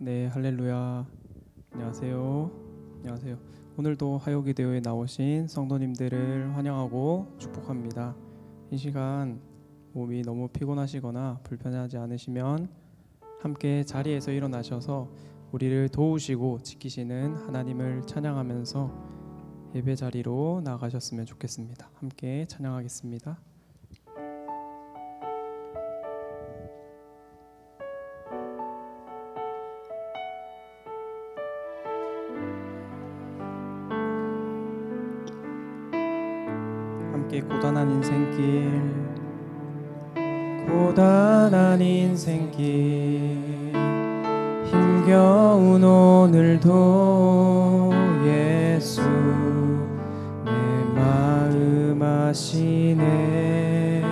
네, 할렐루야. 안녕하세요. 안녕하세요. 오늘도 하요기대오에 나오신 성도님들을 환영하고 축복합니다. 이 시간 몸이 너무 피곤하시거나 불편하지 않으시면 함께 자리에서 일어나셔서 우리를 도우시고 지키시는 하나님을 찬양하면서 예배 자리로 나가셨으면 좋겠습니다. 함께 찬양하겠습니다. 함께 고단한 인생길 힘겨운 오늘도 예수 내 마음 아시네.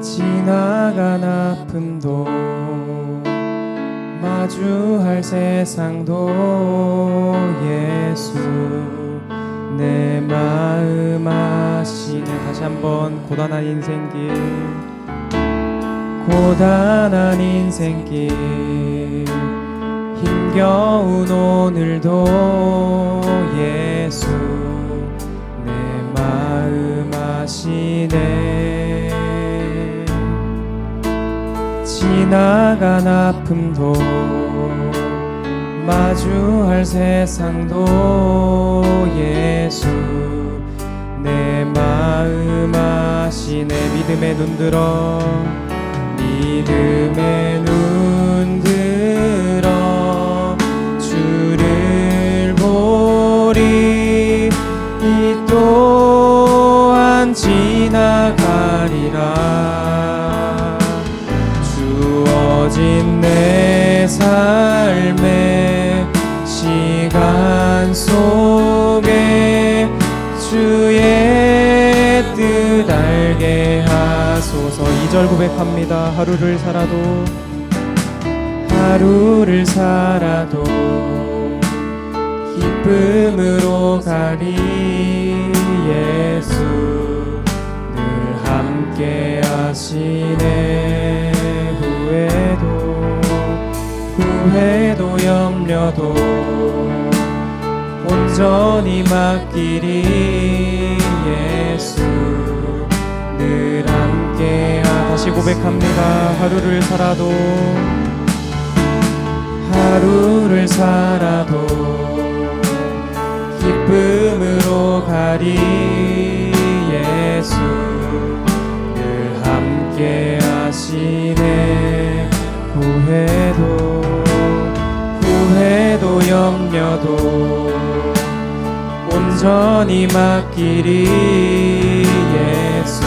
지나간 아픔도 마주할 세상도 예수 내 마음 아시네. 다시 한번 고단한 인생길 힘겨운 오늘도 예수 내 마음 아시네. 지나간 아픔도 마주할 세상도 예수 내 마음 아시네. 믿음의 눈 들어 주를 보리. 이 또한 지나가리라. 주어진 내 삶의 시간 속에 주의 뜻 알게 하소서. 2절 고백합니다. 하루를 살아도 기쁨으로 가리. 예수 늘 함께 하시네. 후회도 염려도 온전히 맡기리. 예수 늘 함께 다시 고백합니다. 하루를 살아도 기쁨으로 가리. 예수 늘 함께 하시네. 후회도 염려도 온전히 맡기리. 예수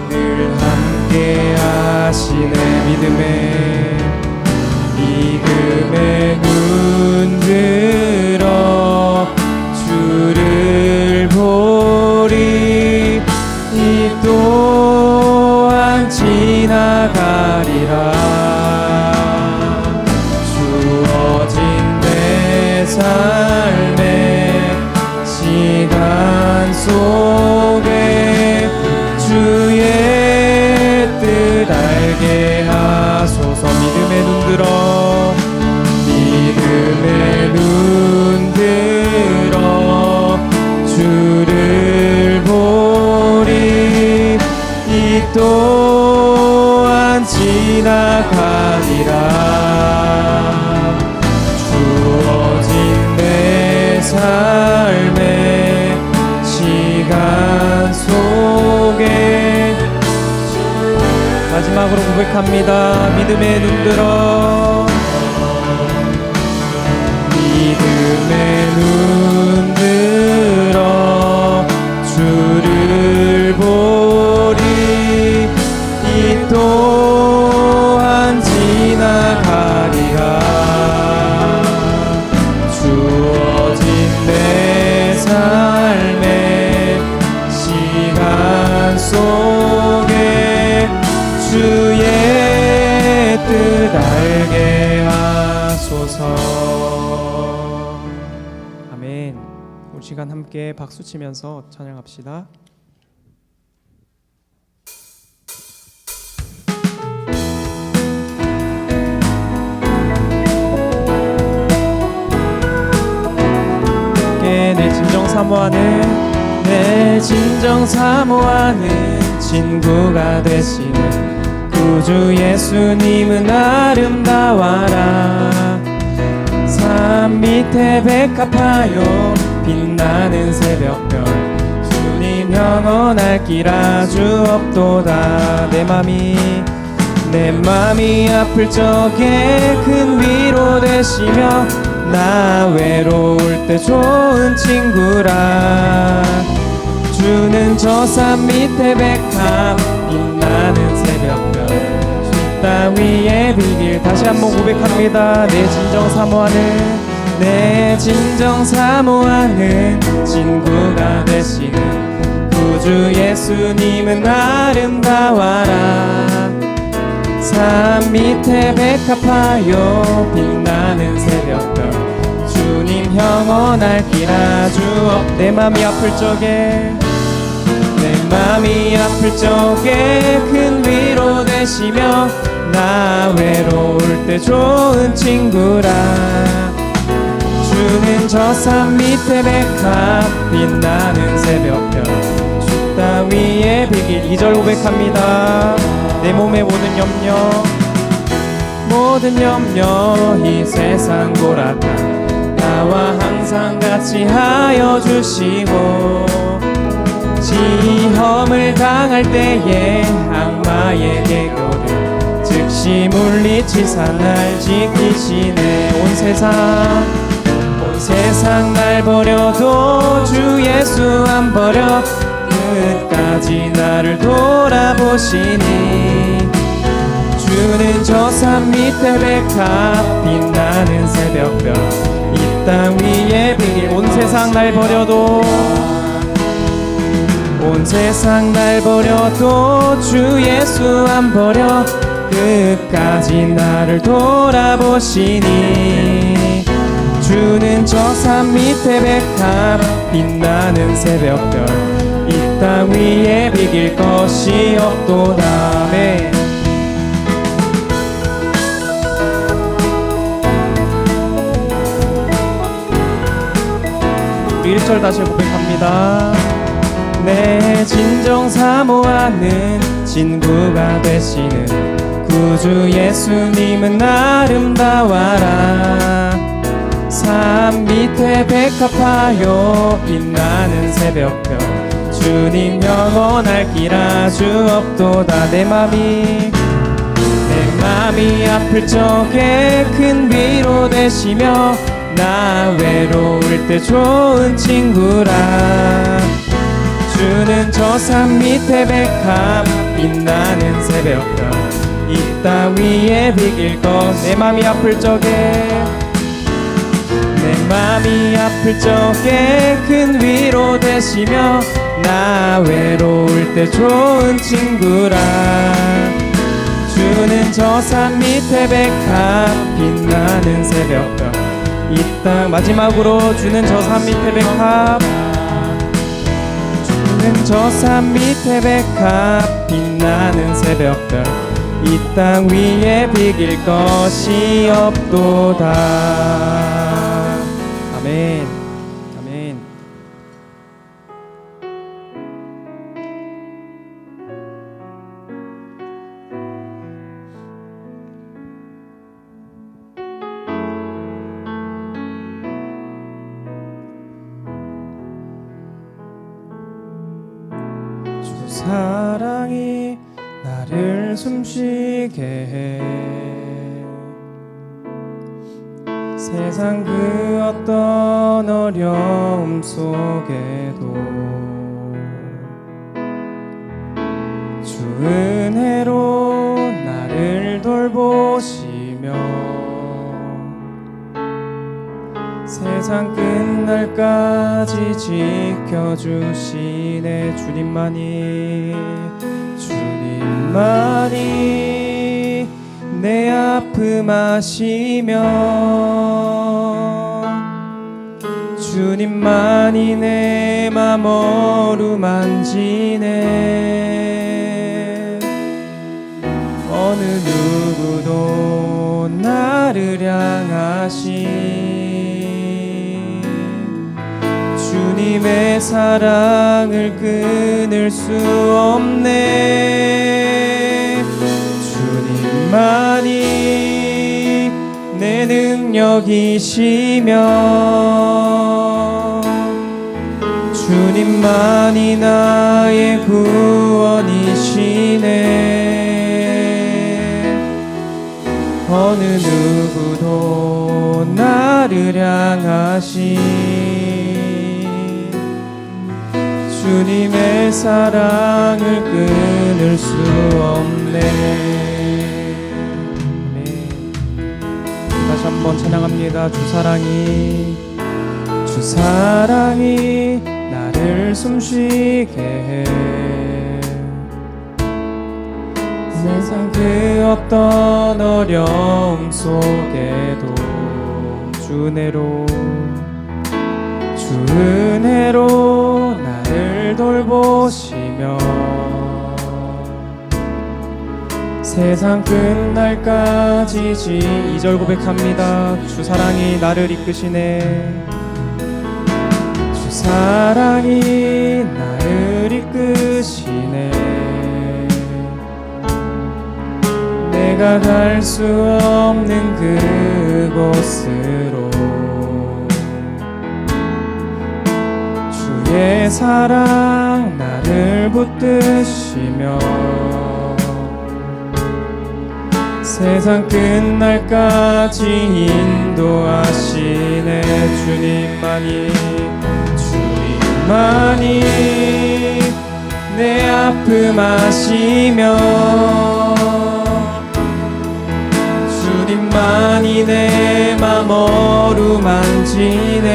늘 함께 하시네. 믿음의 눈 들어 주를 보리. 이 또한 지나가리라. 주어진 내 삶의 시간 속에 주의 뜻 알게 하소서. 믿음의 눈 들어 주를 보리. 이 또한 지나가리라. 주어진 내 삶의 시간 속에 마지막으로 고백합니다. 믿음의 눈 들어 주를 보리. 이 또한 지나가리라. 주어진 내 삶의 시간 속에 주의 뜻 알게 하소서. 아멘. 우리 시간 함께 박수 치면서 찬양합시다. 함께 내 진정 사모하는 내 진정 사모하는 친구가 되시는 구주 예수님은 아름다워라. 산 밑에 백합하여 빛나는 새벽별 주님 영원할 길 아주 없도다. 내 맘이 아플 적에 큰 위로 되시며 나 외로울 때 좋은 친구라. 주는 저 산 밑에 백합 빛나는 새벽별 주 따위에 빌길. 다시 한번 고백합니다. 내 진정 사모하는 친구가 되시는 구주 예수님은 아름다워라. 산 밑에 백합하여 빛나는 새벽별 주님 영원할 길 아주 내 맘이 아플 적에 큰 위로 되시며 나 외로울 때 좋은 친구라. 주는 저 산 밑에 백합 빛나는 새벽별 주 따위에 빌길. 2절 고백합니다. 내 몸의 모든 염려 이 세상 고락가 나와 항상 같이 하여 주시고 시험을 당할 때에 악마의 계교를 즉시 물리치사 날 지키시네. 온 세상 날 버려도 주 예수 안 버려 끝까지 나를 돌아보시니. 주는 저 산 밑에 백합 빛나는 새벽별 이 땅 위에 빌길. 온 세상 날 버려도 주 예수 안 버려 끝까지 나를 돌아보시니. 주는 저 산 밑에 백합 빛나는 새벽별 이 땅 위에 비길 것이 없도다. 아멘. 1절 다시 고백합니다. 내 진정 사모하는 친구가 되시는 구주 예수님은 아름다워라. 산 밑에 백합하여 빛나는 새벽별 주님 영원할 길 아주 없도다. 내 맘이 아플 적에 큰 위로 되시며 나 외로울 때 좋은 친구라. 주는 저 산 밑에 백합 빛나는 새벽별 이 땅 위에 비길 것. 내 맘이 아플 적에 큰 위로 되시며 나 외로울 때 좋은 친구라. 주는 저 산 밑에 백합 빛나는 새벽별 이 땅. 마지막으로 주는 저 산 밑에 백합 저 산 밑에 백합 빛나는 새벽별 이 땅 위에 비길 것이 없도다. 아멘. 아멘. 주 사랑이 나를 숨쉬게 해. 세상 그 어떤 어려움 속에도 주 은혜로 나를 돌보시며 세상 끝날까지 지켜주시네. 주님만이 내 아픔 아시며 주님만이 내 맘 어루만지네. 어느 누구도 나를 향하신 주님의 사랑을 끊을 수 없네. 주님만이 내 능력이시며 주님만이 나의 구원이시네. 어느 누구도 나를 향하신 주님의 사랑을 끊을 수 없네. 네. 다시 한번 찬양합니다. 주 사랑이 나를 숨쉬게 해. 세상 그 어떤 어려움 속에도 주 은혜로 나를 돌보시며 세상 끝날까지 2절 고백합니다. 주 사랑이 나를 이끄시네. 주 사랑이 나를 이끄시네. 내가 갈 수 없는 그곳으로 주의 사랑 나를 붙드시며 세상 끝날까지 인도하시네. 주님만이 내 아픔 아시며 주님만이 내 맘 어루만지네.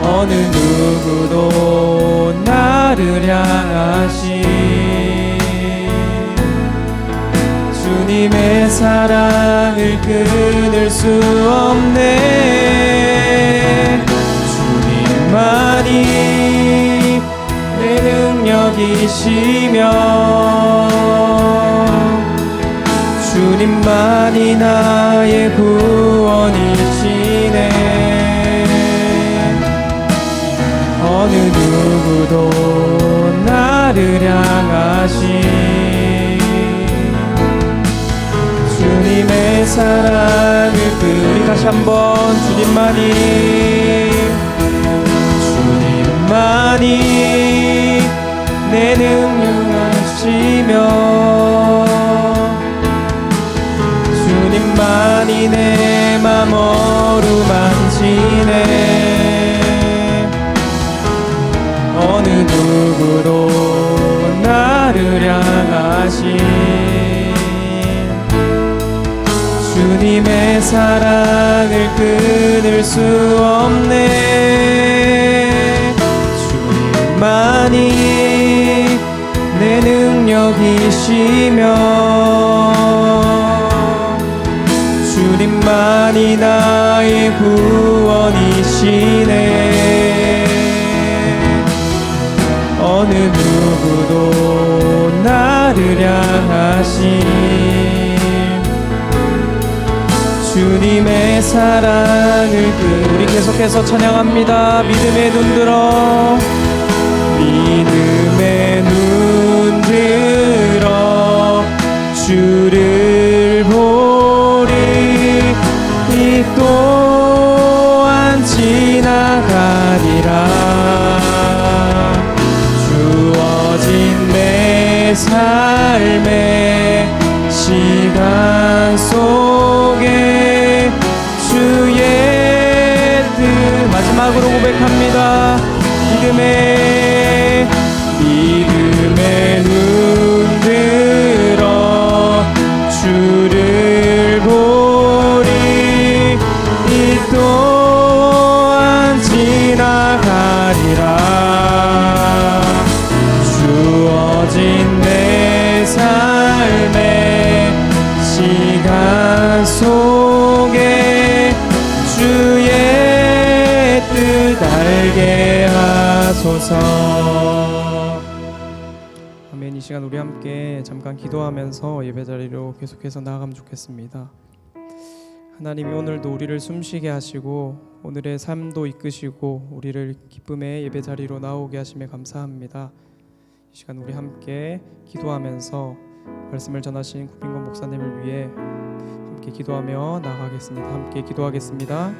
어느 누구도 나를 향하신 주님의 사랑을 끊을 수 없네. 주님만이 내 능력이시며 주님만이 나의 구원이시네. 어느 누구도 나를 향하신 주님의 사랑을 우리 다시 한번 주님만이 내 능력하시며 주님만이 내 맘 어루만지네. 어느 누구도 나를 향하신 주님의 사랑을 끊을 수 없네. 주님만이 내 능력이시며 주님만이 나의 구원이시네. 어느 누구도 나를 향하신 주님의 사랑을 우리 계속해서 찬양합니다. 믿음의 눈 들어 주를 보리. 이 또한 지나가리라. 주어진 내 삶의 시간 속에 주의 뜻 마지막으로 고백합니다. 믿음의 눈 들어 주를 보리. 이 또한 지나가리라. 주어진 내 삶의 시간 속에 주의 뜻 알게 하소서. 아멘. 이 시간 우리 함께 잠깐 기도하면서 예배 자리로 계속해서 나아가면 좋겠습니다. 하나님이 오늘도 우리를 숨쉬게 하시고 오늘의 삶도 이끄시고 우리를 기쁨의 예배 자리로 나오게 하심에 감사합니다. 이 시간 우리 함께 기도하면서 말씀을 전하신 구빈권 목사님을 위해 함께 기도하며 나아가겠습니다. 함께 기도하겠습니다.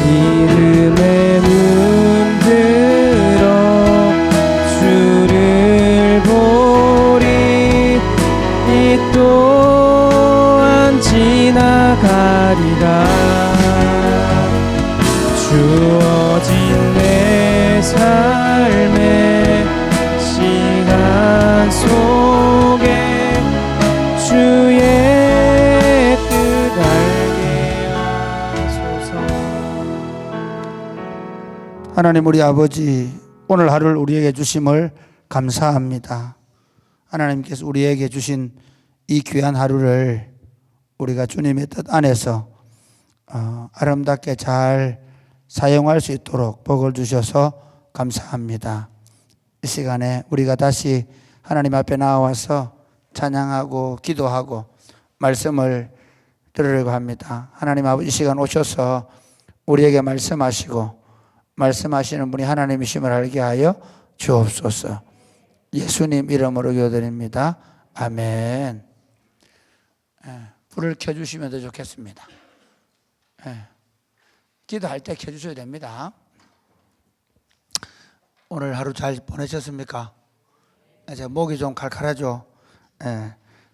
이름에 눈들어 주를 보리 이 또한 지나가리라 주어진 내 삶의 시간 속에 주의 뜻 알게 하소서. 하나님 우리 아버지, 오늘 하루를 우리에게 주심을 감사합니다. 하나님께서 우리에게 주신 이 귀한 하루를 우리가 주님의 뜻 안에서 아름답게 잘 사용할 수 있도록 복을 주셔서 감사합니다. 이 시간에 우리가 다시 하나님 앞에 나와서 찬양하고 기도하고 말씀을 들으려고 합니다. 하나님 아버지, 이 시간 오셔서 우리에게 말씀하시고 말씀하시는 분이 하나님이심을 알게 하여 주옵소서. 예수님 이름으로 기도드립니다. 아멘. 불을 켜주시면 더 좋겠습니다. 기도할 때 켜주셔야 됩니다. 오늘 하루 잘 보내셨습니까? 제가 목이 좀 칼칼하죠.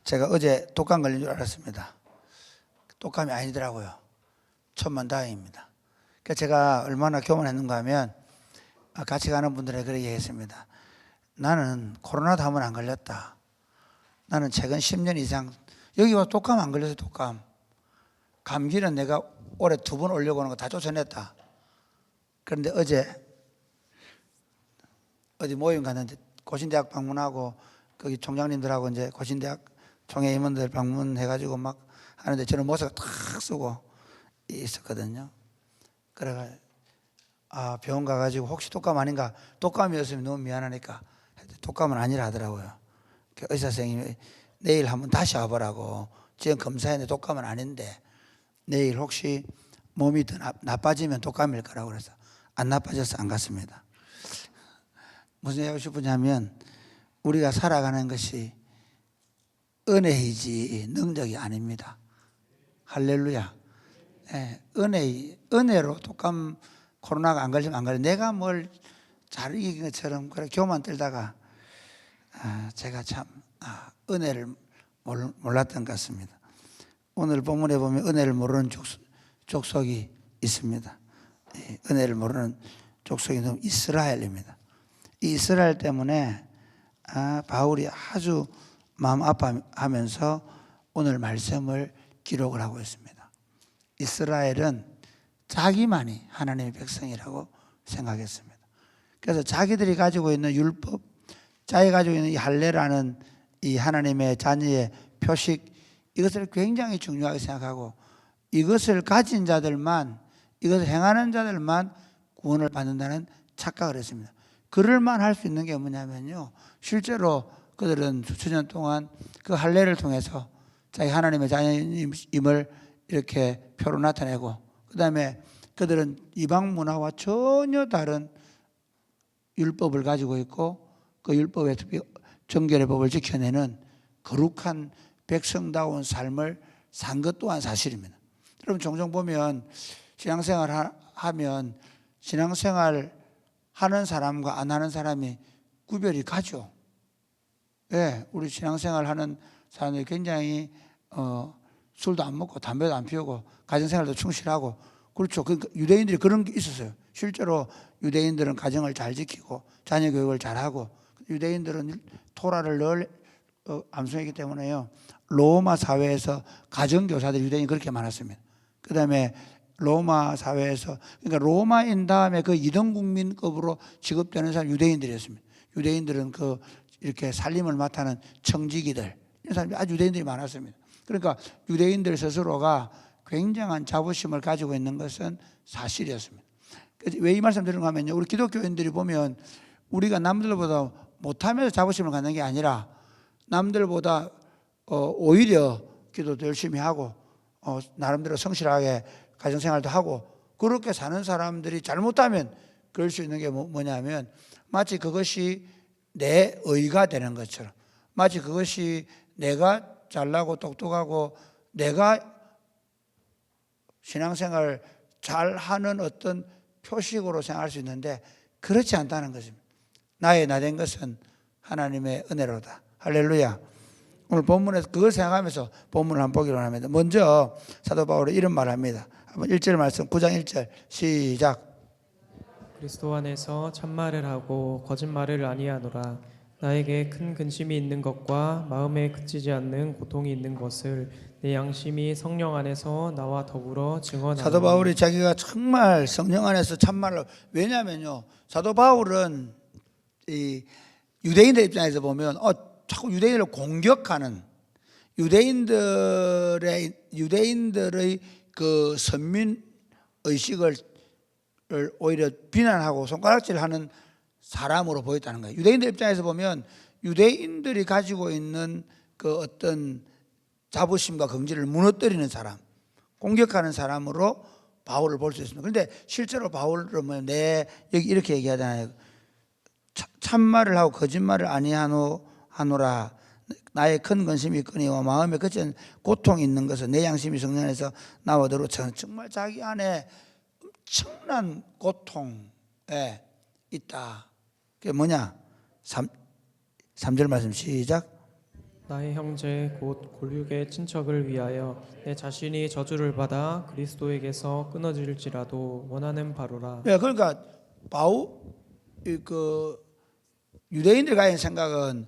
제가 어제 독감 걸린 줄 알았습니다. 독감이 아니더라고요. 천만다행입니다. 그러니까 제가 얼마나 교만했는가 하면 같이 가는 분들에게 그렇게 얘기했습니다. 나는 코로나도 한 번 안 걸렸다. 나는 최근 10년 이상 여기 와서 독감 안 걸려서 독감. 감기는 내가 올해 2번 오려고 하는 거 다 쫓아냈다. 그런데 어제 어디 모임 갔는데 고신대학 방문하고 거기 총장님들하고 이제 고신대학 총회 임원들 방문해가지고 막 하는데 저는 모자가 탁 쓰고 있었거든요. 그래가 병원 가가지고 혹시 독감 아닌가? 독감이었으면 너무 미안하니까 독감은 아니라 하더라고요. 의사 선생님이 내일 한번 다시 와보라고. 지금 검사했는데 독감은 아닌데 내일 혹시 몸이 더 나빠지면 독감일 거라고 그래서 안 나빠져서 안 갔습니다. 무슨 얘기하고 싶으냐면 우리가 살아가는 것이 은혜이지 능력이 아닙니다. 할렐루야. 은혜로 독감 코로나가 안 걸리면 안 걸려. 내가 뭘 잘 이긴 것처럼 그래 교만 떨다가 제가 참 은혜를 몰랐던 것 같습니다. 오늘 본문에 보면 은혜를 모르는 족속이 있습니다. 은혜를 모르는 족속이 이스라엘입니다. 이 이스라엘 때문에 바울이 아주 마음 아파하면서 오늘 말씀을 기록을 하고 있습니다. 이스라엘은 자기만이 하나님의 백성이라고 생각했습니다. 그래서 자기들이 가지고 있는 율법, 자기가 가지고 있는 이 할례라는 이 하나님의 자녀의 표식, 이것을 굉장히 중요하게 생각하고 이것을 가진 자들만, 이것을 행하는 자들만 구원을 받는다는 착각을 했습니다. 그럴만 할 수 있는 게 뭐냐면요, 실제로 그들은 수천 년 동안 그 할례를 통해서 자기 하나님의 자녀임을 이렇게 표로 나타내고, 그 다음에 그들은 이방 문화와 전혀 다른 율법을 가지고 있고 그 율법의 정결의 법을 지켜내는 거룩한 백성다운 삶을 산 것 또한 사실입니다. 여러분 종종 보면 신앙생활 하면 신앙생활 하는 사람과 안 하는 사람이 구별이 가죠. 우리 신앙생활 하는 사람들이 굉장히 술도 안 먹고 담배도 안 피우고 가정생활도 충실하고, 그렇죠. 그러니까 유대인들이 그런 게 있었어요. 실제로 유대인들은 가정을 잘 지키고 자녀 교육을 잘하고, 유대인들은 토라를 늘 암송했기 때문에요, 로마 사회에서 가정교사들 유대인이 그렇게 많았습니다. 그 다음에 로마 사회에서, 그러니까 로마인 다음에 그 2등 국민급으로 취급되는 사람 유대인들이었습니다. 유대인들은 그 이렇게 살림을 맡아는 청지기들, 이런 사람들이 아주 유대인들이 많았습니다. 그러니까 유대인들 스스로가 굉장한 자부심을 가지고 있는 것은 사실이었습니다. 왜 이 말씀 드리는가 하면요, 우리 기독교인들이 보면 우리가 남들보다 못하면서 자부심을 갖는 게 아니라 남들보다 오히려 기도도 열심히 하고 나름대로 성실하게 가정생활도 하고 그렇게 사는 사람들이 잘못하면 그럴 수 있는 게 뭐냐면 마치 그것이 내 의가 되는 것처럼, 마치 그것이 내가 잘나고 똑똑하고 내가 신앙생활 잘하는 어떤 표식으로 생각할 수 있는데 그렇지 않다는 것입니다. 나의 나 된 것은 하나님의 은혜로다. 할렐루야. 오늘 본문에서 그걸 생각하면서 본문을 한번 보기로 합니다. 먼저 사도 바울이 이런 말을 합니다. 한번 1절 말씀 9장 1절 시작. 그리스도 안에서 참말을 하고 거짓말을 아니하노라. 나에게 큰 근심이 있는 것과 마음에 그치지 않는 고통이 있는 것을 내 양심이 성령 안에서 나와 더불어 증언하노니. 사도 바울이 자기가 정말 성령 안에서 참말로, 왜냐하면요, 사도 바울은 이 유대인들 입장에서 보면 자꾸 유대인을 공격하는 유대인들의 그 선민 의식을 오히려 비난하고 손가락질하는 사람으로 보였다는 거예요. 유대인들 입장에서 보면 유대인들이 가지고 있는 그 어떤 자부심과 긍지를 무너뜨리는 사람, 공격하는 사람으로 바울을 볼 수 있습니다. 그런데 실제로 바울은 여기 이렇게 얘기하잖아요. 참말을 하고 거짓말을 아니하노라. 나의 큰 근심이 있거니와 마음에 그치는 고통이 있는 것은 내 양심이 성령 안에서 나와 더불어. 정말 자기 안에 엄청난 고통에 있다. 그게 뭐냐? 3절 말씀 시작. 나의 형제 곧 골육의 친척을 위하여 내 자신이 저주를 받아 그리스도에게서 끊어질지라도 원하는 바로라. 그러니까 유대인들이 가진 생각은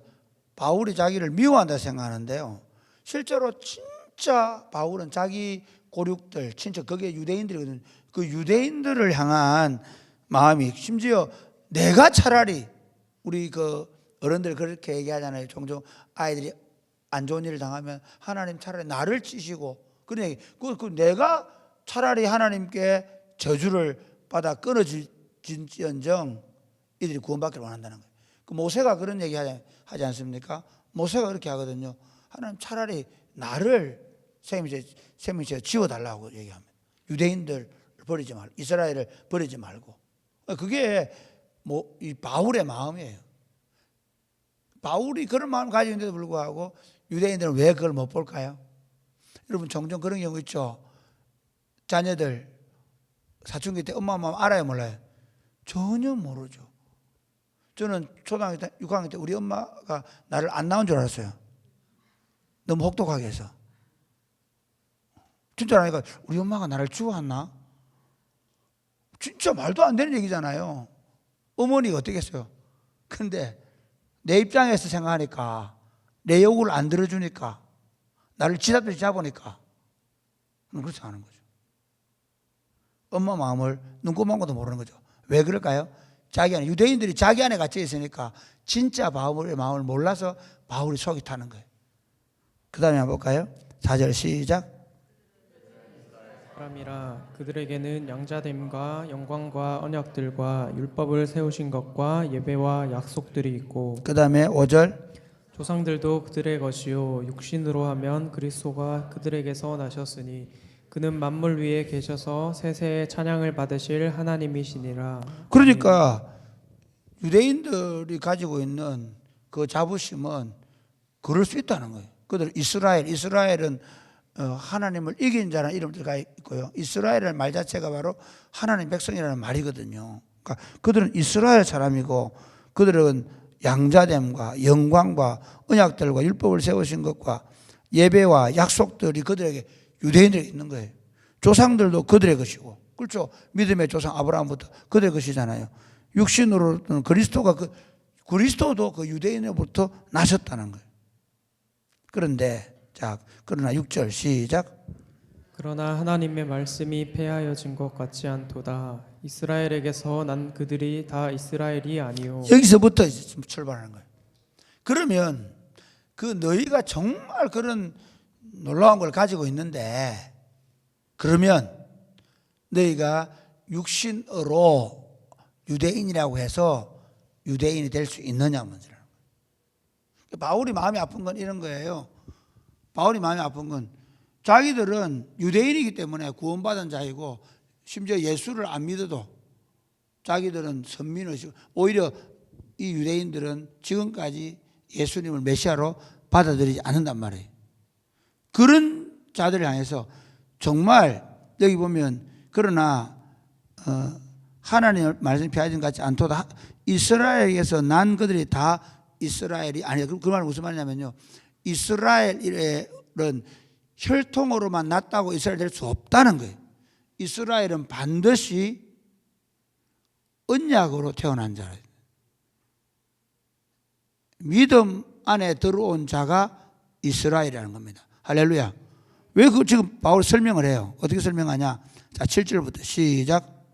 바울이 자기를 미워한다 생각하는데요. 실제로 진짜 바울은 자기 고륙들, 친척, 그게 유대인들이거든요. 그 유대인들을 향한 마음이, 심지어 내가 차라리, 우리 그 어른들 그렇게 얘기하잖아요. 종종 아이들이 안 좋은 일을 당하면 하나님 차라리 나를 치시고, 그러니 내가 차라리 하나님께 저주를 받아 끊어질지언정 이들이 구원받기를 원한다는 거예요. 그 모세가 그런 얘기 하지 않습니까? 모세가 그렇게 하거든요. 하나님 차라리 나를 생명체에 지워달라고 얘기합니다. 유대인들 버리지 말고, 이스라엘을 버리지 말고. 그게 이 바울의 마음이에요. 바울이 그런 마음을 가지고 있는데도 불구하고 유대인들은 왜 그걸 못 볼까요? 여러분 종종 그런 경우 있죠. 자녀들 사춘기 때 엄마 마음 알아요 몰라요? 전혀 모르죠. 저는 초등학교 때 6학년 때 우리 엄마가 나를 안 낳은 줄 알았어요. 너무 혹독하게 해서. 진짜라니까 우리 엄마가 나를 주워왔나? 진짜 말도 안 되는 얘기잖아요. 어머니가 어떻겠어요? 근데 내 입장에서 생각하니까, 내 요구를 안 들어주니까, 나를 쥐잡듯이 잡으니까 그렇지 않은 거죠. 엄마 마음을 눈꼽만고도 모르는 거죠. 왜 그럴까요? 자기 안에, 유대인들이 자기 안에 갇혀 있으니까 진짜 바울의 마음을 몰라서 바울이 속이 타는 거예요. 그 다음에 한번 볼까요? 4절 시작. 사람이라 그들에게는 양자됨과 영광과 언약들과 율법을 세우신 것과 예배와 약속들이 있고, 그 다음에 5절. 조상들도 그들의 것이요 육신으로 하면 그리스도가 그들에게서 나셨으니 그는 만물 위에 계셔서 세세의 찬양을 받으실 하나님이시니라. 그러니까 유대인들이 가지고 있는 그 자부심은 그럴 수 있다는 거예요. 그들 이스라엘은 하나님을 이긴 자라는 이름들가 있고요. 이스라엘의 말 자체가 바로 하나님 백성이라는 말이거든요. 그러니까 그들은 이스라엘 사람이고, 그들은 양자됨과 영광과 언약들과 율법을 세우신 것과 예배와 약속들이 그들에게, 유대인들에게 있는 거예요. 조상들도 그들의 것이고, 그렇죠. 믿음의 조상 아브라함부터 그들의 것이잖아요. 육신으로는 그리스도도 그 유대인으로부터 나셨다는 거예요. 그러나 6절 시작. 그러나 하나님의 말씀이 폐하여진 것 같지 않도다. 이스라엘에게서 난 그들이 다 이스라엘이 아니요. 여기서부터 이제 출발하는 거예요. 그러면 그 너희가 정말 그런 놀라운 걸 가지고 있는데, 그러면 너희가 육신으로 유대인이라고 해서 유대인이 될 수 있느냐 문제라는 거예요. 바울이 마음이 아픈 건 이런 거예요. 바울이 마음이 아픈 건 자기들은 유대인이기 때문에 구원받은 자이고 심지어 예수를 안 믿어도 자기들은 선민의식, 오히려 이 유대인들은 지금까지 예수님을 메시아로 받아들이지 않는단 말이에요. 그런 자들을 향해서 정말 여기 보면 그러나 하나님의 말씀 피하지 같지 않도다. 이스라엘에서 난 그들이 다 이스라엘이 아니에요. 그 말은 무슨 말이냐면요, 이스라엘은 혈통으로만 났다고 이스라엘 될 수 없다는 거예요. 이스라엘은 반드시 언약으로 태어난 자예요. 믿음 안에 들어온 자가 이스라엘이라는 겁니다. 할렐루야. 왜 그 지금 바울 설명을 해요? 어떻게 설명하냐? 자, 7절부터 시작.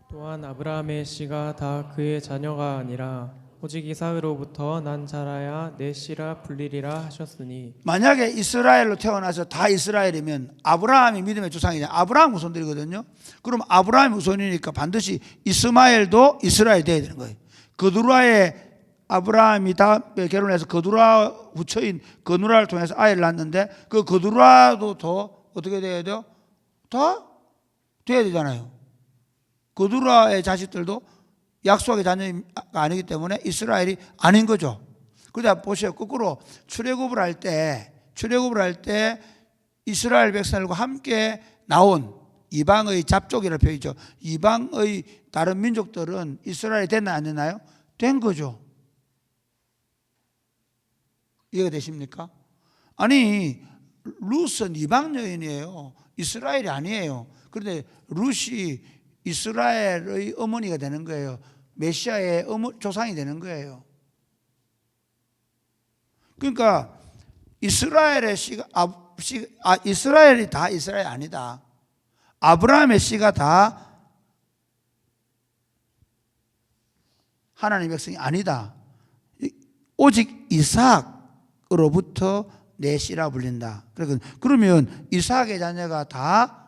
또한 아브라함의 씨가 다 그의 자녀가 아니라 오직 이삭으로부터 난 자라야 내 씨라 불리리라 하셨으니. 만약에 이스라엘로 태어나서 다 이스라엘이면 아브라함이 믿음의 조상이냐? 아브라함 후손들이거든요. 그럼 아브라함 후손이니까 반드시 이스마엘도 이스라엘 돼야 되는 거예요. 그두라의 아브라함이 다 결혼해서 그두라 후처인 그누라를 통해서 아이를 낳았는데 그 그두라도 더 어떻게 돼야 돼요? 다 돼야 되잖아요. 그두라의 자식들도 약속의 자녀가 아니기 때문에 이스라엘이 아닌 거죠. 그러다 보세요. 거꾸로 출애굽을 할 때 이스라엘 백성들과 함께 나온 이방의 잡족이라는 표현이죠. 이방의 다른 민족들은 이스라엘이 됐나 안 됐나요? 된 거죠. 이해가 되십니까? 아니, 룻은 이방 여인이에요. 이스라엘이 아니에요. 그런데 룻이 이스라엘의 어머니가 되는 거예요. 메시아의 조상이 되는 거예요. 그러니까 이스라엘의 이스라엘이 다 이스라엘 아니다. 아브라함의 씨가 다 하나님의 백성이 아니다. 오직 이삭으로부터 내 씨라 불린다. 그러면 이삭의 자녀가 다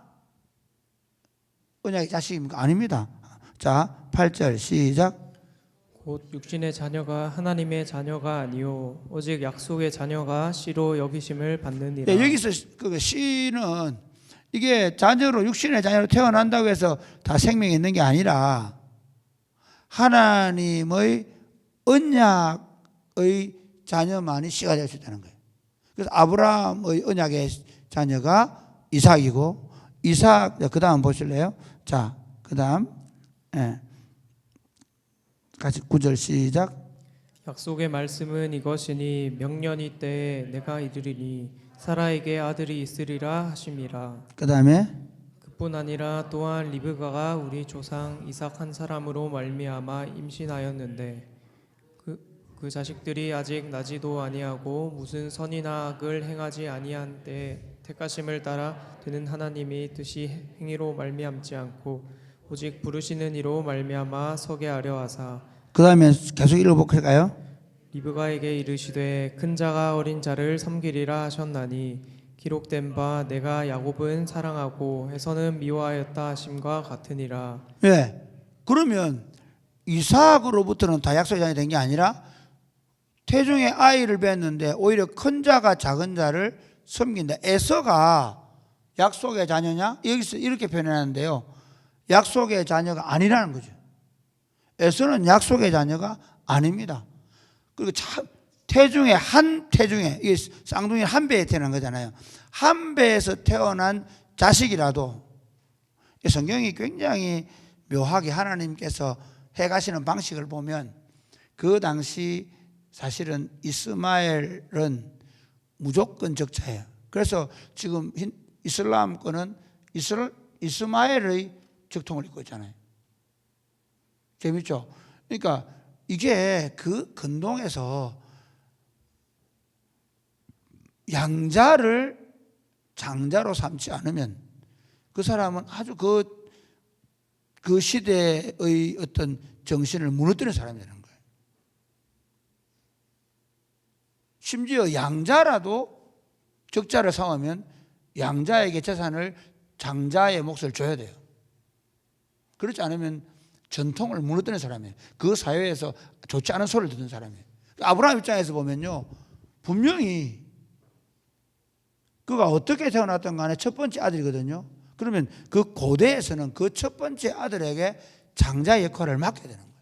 언약의 자식입니까? 아닙니다. 자, 8절 시작. 곧 육신의 자녀가 하나님의 자녀가 아니요 오직 약속의 자녀가 씨로 여기심을 받느니라. 네, 여기서 그 씨는 이게 자녀로 육신의 자녀로 태어난다고 해서 다 생명이 있는 게 아니라 하나님의 언약의 자녀만이 씨가 될 수 있다는 거예요. 그래서 아브라함의 언약의 자녀가 이삭이고 이삭, 그 다음 보실래요? 자, 그 다음 같이 9절 시작. 약속의 말씀은 이것이니 명년이 때에 내가 이르리니 사라에게 아들이 있으리라 하심이라. 그 다음에 그뿐 아니라 또한 리브가가 우리 조상 이삭 한 사람으로 말미암아 임신하였는데 그 자식들이 아직 나지도 아니하고 무슨 선이나 악을 행하지 아니한 때에 택하심을 따라 되는 하나님이 뜻이 행위로 말미암지 않고 오직 부르시는 이로 말미암아 서게 하려 하사. 그 다음에 계속 읽어볼까요? 리브가에게 이르시되 큰 자가 어린 자를 섬기리라 하셨나니 기록된 바 내가 야곱은 사랑하고 에서는 미워하였다 하심과 같으니라. 예. 그러면 이삭으로부터는 다 약속의 자녀이 된 게 아니라 태중에 아이를 낳았는데 오히려 큰 자가 작은 자를 섬긴다. 에서가 약속의 자녀냐? 여기서 이렇게 표현하는데요. 약속의 자녀가 아니라는 거죠. 에서는 약속의 자녀가 아닙니다. 그리고 태중에 이게 쌍둥이 한 배에 태어난 거잖아요. 한 배에서 태어난 자식이라도 성경이 굉장히 묘하게 하나님께서 해가시는 방식을 보면 그 당시 사실은 이스마엘은 무조건 적자예요. 그래서 지금 이슬람권은 이스마엘의 적통을 입고 있잖아요. 재밌죠? 그러니까 이게 그 근동에서 양자를 장자로 삼지 않으면 그 사람은 아주 그 시대의 어떤 정신을 무너뜨리는 사람이 되는 거예요. 심지어 양자라도 적자를 삼으면 양자에게 재산을 장자의 몫을 줘야 돼요. 그렇지 않으면 전통을 무너뜨리는 사람이에요. 그 사회에서 좋지 않은 소리를 듣는 사람이에요. 아브라함 입장에서 보면요, 분명히 그가 어떻게 태어났든 간에 첫 번째 아들이거든요. 그러면 그 고대에서는 그 첫 번째 아들에게 장자 역할을 맡게 되는 거예요.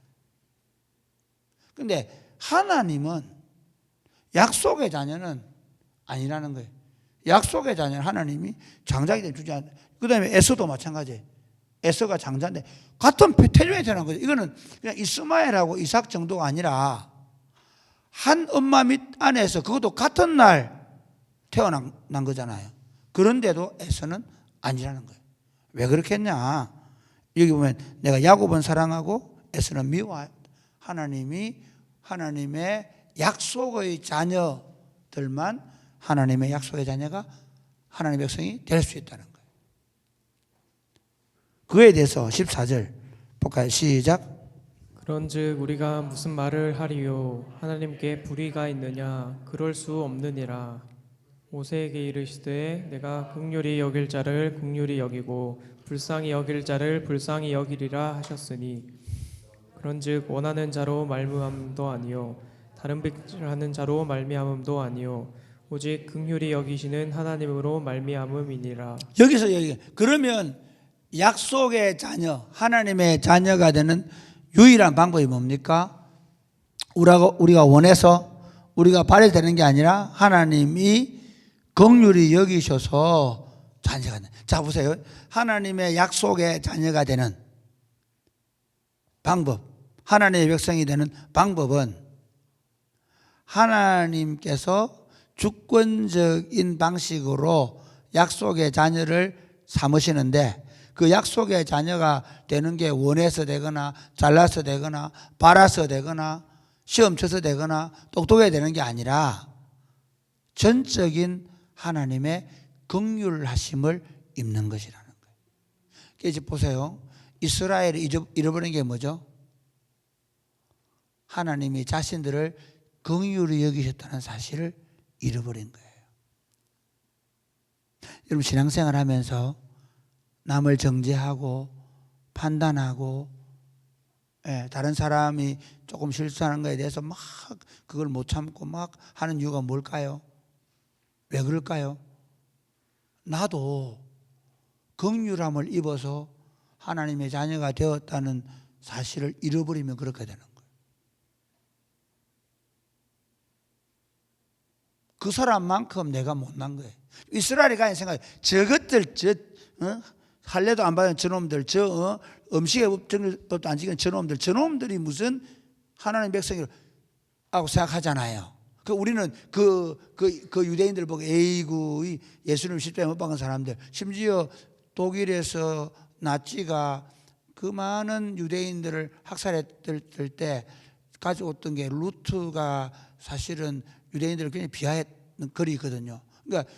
그런데 하나님은 약속의 자녀는 아니라는 거예요. 약속의 자녀는 하나님이 장자이기 때문에 주지 않아요. 그 다음에 에서도 마찬가지예요. 에서가 장자인데 같은 태중에 태어난 거죠. 이거는 그냥 이스마엘하고 이삭 정도가 아니라 한 엄마 밑 안에서 그것도 같은 날 태어난 거잖아요. 그런데도 에서는 아니라는 거예요. 왜 그렇겠냐? 여기 보면 내가 야곱은 사랑하고 에서는 미워하여. 하나님의 약속의 자녀들만 하나님의 약속의 자녀가 하나님의 백성이 될 수 있다는 거예요. 그에 대해서 14절 볼까요? 시작. 그런즉 우리가 무슨 말을 하리요? 하나님께 불의가 있느냐? 그럴 수 없느니라. 모세에게 이르시되 내가 긍휼히 여길 자를 긍휼히 여기고 불쌍히 여길 자를 불쌍히 여기리라 하셨으니 그런즉 원하는 자로 말미암음도 아니요 다른 빛을 하는 자로 말미암음도 아니요 오직 긍휼히 여기시는 하나님으로 말미암음이니라. 여기서 여기 그러면 약속의 자녀, 하나님의 자녀가 되는 유일한 방법이 뭡니까? 우리가 원해서 우리가 발휘되는 게 아니라 하나님이 긍휼히 여기셔서 자녀가 되는. 자 보세요. 하나님의 약속의 자녀가 되는 방법, 하나님의 백성이 되는 방법은 하나님께서 주권적인 방식으로 약속의 자녀를 삼으시는데 그 약속의 자녀가 되는 게 원해서 되거나 잘나서 되거나 바라서 되거나 시험 쳐서 되거나 똑똑해야 되는 게 아니라 전적인 하나님의 긍휼하심을 입는 것이라는 거예요. 이제 보세요. 이스라엘이 잃어버린 게 뭐죠? 하나님이 자신들을 긍휼히 여기셨다는 사실을 잃어버린 거예요. 여러분 신앙생활 하면서 남을 정죄하고 판단하고 다른 사람이 조금 실수하는 것에 대해서 막 그걸 못 참고 막 하는 이유가 뭘까요? 왜 그럴까요? 나도 긍휼함을 입어서 하나님의 자녀가 되었다는 사실을 잃어버리면 그렇게 되는 거예요. 그 사람만큼 내가 못난 거예요. 이스라엘이 가진 생각이 저것들 할례도 안 받은 저놈들 음식의 법도 안 지키는 저놈들이 무슨 하나님 백성이라고 생각하잖아요. 우리는 그 유대인들 보고 에이구 예수님을 십자가에 못 박은 사람들, 심지어 독일에서 나치가 그 많은 유대인들을 학살했을 때 가져왔던 게 루트가 사실은 유대인들을 굉장히 비하했는 글이거든요. 그러니까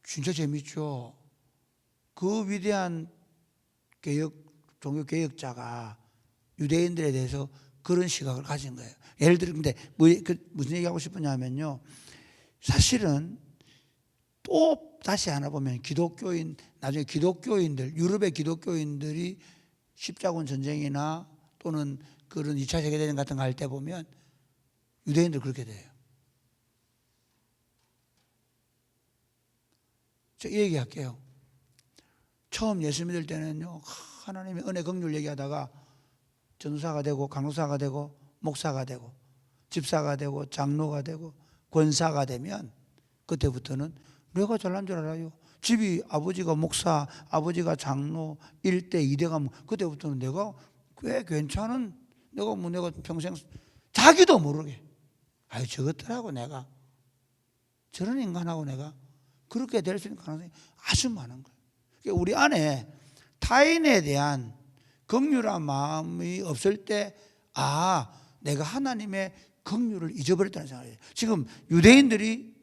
진짜 재밌죠. 그 위대한 종교 개혁자가 유대인들에 대해서 그런 시각을 가진 거예요. 예를 들어 근데 무슨 얘기하고 싶으냐면요. 사실은 또 다시 하나 보면 나중에 기독교인들, 유럽의 기독교인들이 십자군 전쟁이나 또는 그런 2차 세계대전 같은 거 할 때 보면 유대인들 그렇게 돼요. 저 이 얘기할게요. 처음 예수 믿을 때는요, 하나님의 은혜 긍휼 얘기하다가 전도사가 되고 강도사가 되고 목사가 되고 집사가 되고 장로가 되고 권사가 되면 그때부터는 내가 잘난 줄 알아요. 집이 아버지가 목사, 아버지가 장로 1대 2대가 그때부터는 내가 꽤 괜찮은 내가 평생 자기도 모르게 아유 저것들하고 내가 저런 인간하고 내가 그렇게 될 수 있는 가능성이 아주 많은 거예요. 그러니까 우리 안에 타인에 대한 긍휼한 마음이 없을 때 내가 하나님의 긍휼을 잊어버렸다는 생각이에요. 지금 유대인들이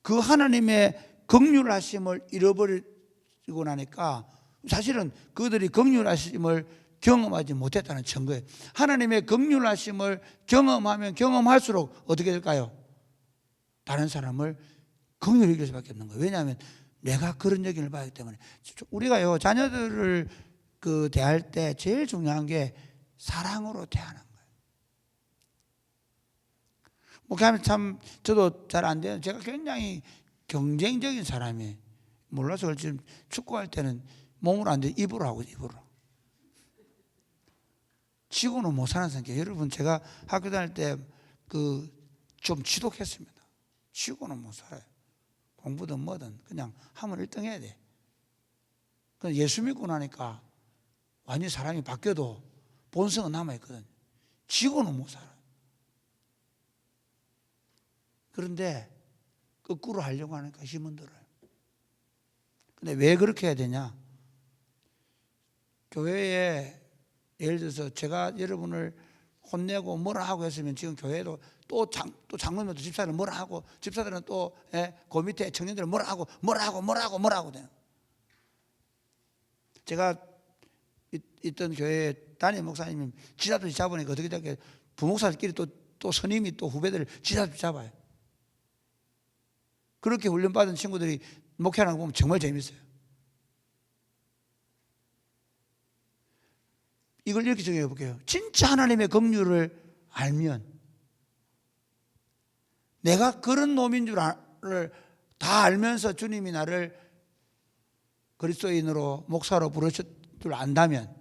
그 하나님의 긍휼하심을 잃어버리고 나니까 사실은 그들이 긍휼하심을 경험하지 못했다는 증거예요. 하나님의 긍휼하심을 경험하면 경험할수록 어떻게 될까요? 다른 사람을 긍휼히 여길 수밖에 없는 거예요. 왜냐하면 내가 그런 여김을 받기 때문에. 우리가요 자녀들을 그 대할 때 제일 중요한 게 사랑으로 대하는 거예요. 목회하면 참 저도 잘 안 돼요. 제가 굉장히 경쟁적인 사람이에요. 몰라서 그렇지 축구할 때는 몸으로 안 돼, 입으로 하고 입으로. 지고는 못 사는 성격. 여러분 제가 학교 다닐 때 좀 지독했습니다. 지고는 못 살아요. 공부든 뭐든 그냥 하면 1등 해야 돼. 예수 믿고 나니까 완전히 사람이 바뀌어도 본성은 남아있거든. 지고는 못 살아요. 그런데 거꾸로 하려고 하니까 힘은 들어요. 근데 왜 그렇게 해야 되냐? 교회에 예를 들어서 제가 여러분을 혼내고 뭐라 하고 했으면 지금 교회도 또 장로님도 집사들은 뭐라 하고 집사들은 또 그 밑에 청년들은 뭐라 하고 돼요. 제가 있던 교회 담임 목사님이 지사들 잡으니까 어떻게 되게 부목사들끼리 또 선임이 또 후배들을 지사들 잡아요. 그렇게 훈련받은 친구들이 목회하는 거 보면 정말 재밌어요. 이걸 이렇게 정해 볼게요. 진짜 하나님의 긍휼을 알면 내가 그런 놈인 줄 다 알면서 주님이 나를 그리스도인으로 목사로 부르실 줄 안다면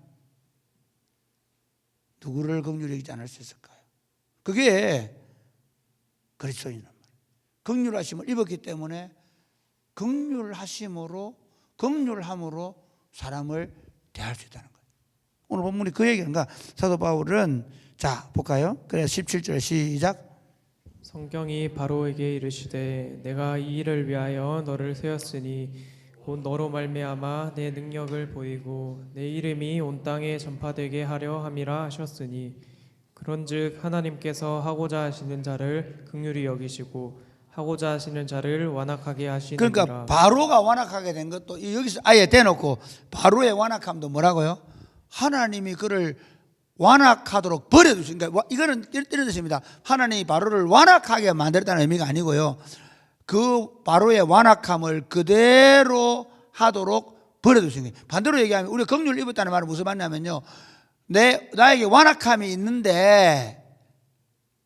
누구를 긍휼히 여기지 않을 수 있을까요? 그게 그리스도인이란 말이에요. 긍휼하심을 입었기 때문에 긍휼함으로 사람을 대할 수 있다는 거예요. 오늘 본문이 그 얘기인가? 사도 바울은 자 볼까요? 그래 17절 시작. 성경이 바로에게 이르시되 내가 이 일을 위하여 너를 세웠으니 곧 너로 말미암아 내 능력을 보이고 내 이름이 온 땅에 전파되게 하려 함이라 하셨으니 그런즉 하나님께서 하고자 하시는 자를 긍휼히 여기시고 하고자 하시는 자를 완악하게 하시느니라. 그러니까 바로가 완악하게 된 것도 여기서 아예 대놓고 바로의 완악함도 뭐라고요? 하나님이 그를 완악하도록 버려두신 거예요. 이거는 이런 뜻입니다. 하나님이 바로를 완악하게 만들었다는 의미가 아니고요. 그 바로의 완악함을 그대로 하도록 버려두신 거예요. 반대로 얘기하면 우리가 긍휼을 입었다는 말은 무슨 말이냐면요. 나에게 완악함이 있는데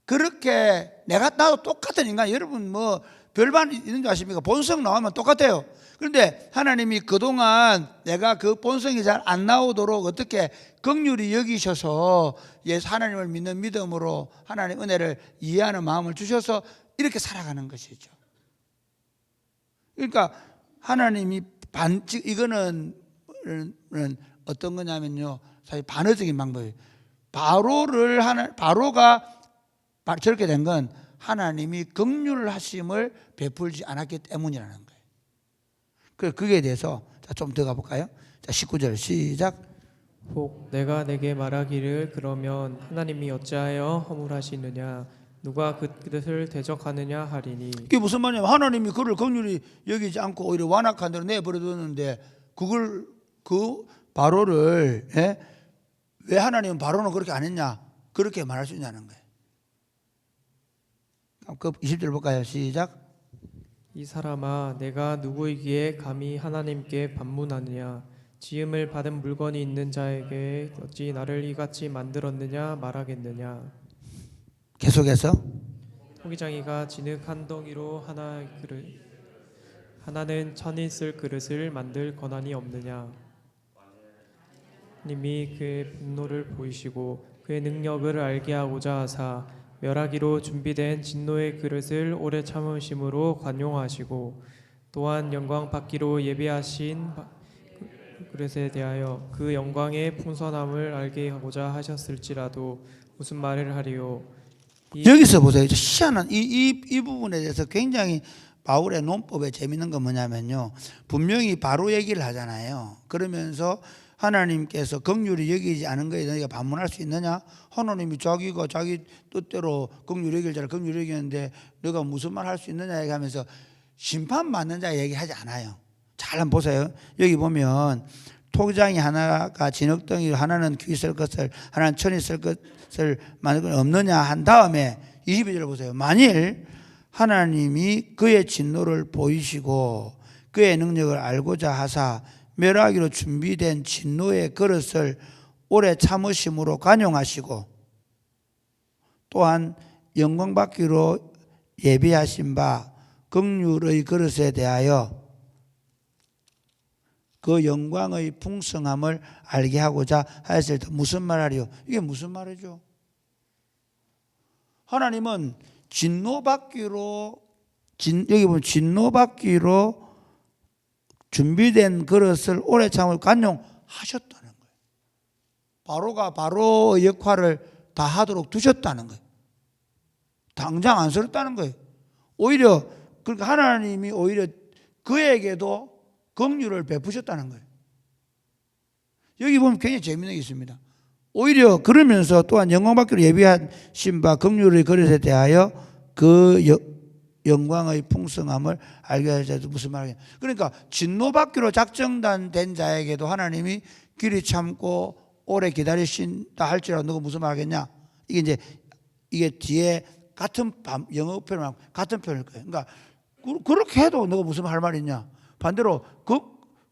그렇게 나도 똑같은 인간, 여러분 뭐 별반 있는 줄 아십니까? 본성 나오면 똑같아요. 그런데 하나님이 그동안 내가 그 본성이 잘 안 나오도록 어떻게 긍휼히 여기셔서 하나님을 믿는 믿음으로 하나님 은혜를 이해하는 마음을 주셔서 이렇게 살아가는 것이죠. 그러니까 하나님이 이거는 어떤 거냐면요, 사실 반어적인 방법이에요. 바로가 저렇게 된 건 하나님이 긍휼하심을 베풀지 않았기 때문이라는 거예요. 그게 대해서 좀 더 가볼까요? 자, 19절 시작. 혹 내가 내게 말하기를 그러면 하나님이 어찌하여 허물하시느냐 누가 그 뜻을 대적하느냐 하리니. 이게 무슨 말이냐면 하나님이 그를 긍휼히 여기지 않고 오히려 완악한 대로 내버려뒀는데 그걸 바로를 왜 하나님은 바로는 그렇게 안 했냐 그렇게 말할 수 있냐는 거예요. 그 20절 볼까요? 시작. 이 사람아 내가 누구이기에 감히 하나님께 반문하느냐 지음을 받은 물건이 있는 자에게 어찌 나를 이같이 만들었느냐 말하겠느냐. 계속해서 토기장이가 진흙 한 덩이로 하나는 천이 쓸 그릇을 만들 권한이 없느냐. 님이 그의 분노를 보이시고 그의 능력을 알게 하고자 하사 멸하기로 준비된 진노의 그릇을 오래 참으심으로 관용하시고 또한 영광 받기로 예비하신 그릇에 대하여 그 영광의 풍성함을 알게 하고자 하셨을지라도 무슨 말을 하리요. 여기서 보세요. 희한한 이 부분에 대해서 굉장히 바울의 논법에 재밌는 건 뭐냐면요, 분명히 바로 얘기를 하잖아요. 그러면서 하나님께서 긍휼히 여기지 않은 것에 너희가 반문할 수 있느냐? 하나님이 자기가 자기 뜻대로 긍휼히 여길 자를 긍휼히 여기는데 너가 무슨 말 할 수 있느냐 얘기하면서 심판받는 자 얘기하지 않아요. 잘 한번 보세요. 여기 보면 토기장이 하나가 진흙덩이, 하나는 귀 쓸 것을, 하나는 천이 쓸 것을 만들 건 없느냐 한 다음에 22절을 보세요. 만일 하나님이 그의 진노를 보이시고 그의 능력을 알고자 하사 멸하기로 준비된 진노의 그릇을 오래 참으심으로 관용하시고 또한 영광 받기로 예비하신 바 긍휼의 그릇에 대하여 그 영광의 풍성함을 알게 하고자 하였을 때 무슨 말하리요? 이게 무슨 말이죠? 하나님은 여기 보면 진노받기로 준비된 그릇을 오래 참을 관용하셨다는 거예요. 바로가 바로의 역할을 다 하도록 두셨다는 거예요. 당장 안 서렸다는 거예요. 오히려 그러니까 하나님이 오히려 그에게도 긍휼을 베푸셨다는 거예요. 여기 보면 굉장히 재미있는 게 있습니다. 오히려 그러면서 또한 영광받기로 예비하신 바 긍휼의 그릇에 대하여 그 영광의 풍성함을 알게 하셔서 무슨 말이냐. 그러니까 진노받기로 작정된 자에게도 하나님이 길이 참고 오래 기다리신다 할지라도 너가 무슨 말하겠냐. 이게 뒤에 같은 영어 표현하고 같은 표현일 거예요. 그러니까 그렇게 해도 너가 무슨 할 말이 있냐. 반대로 그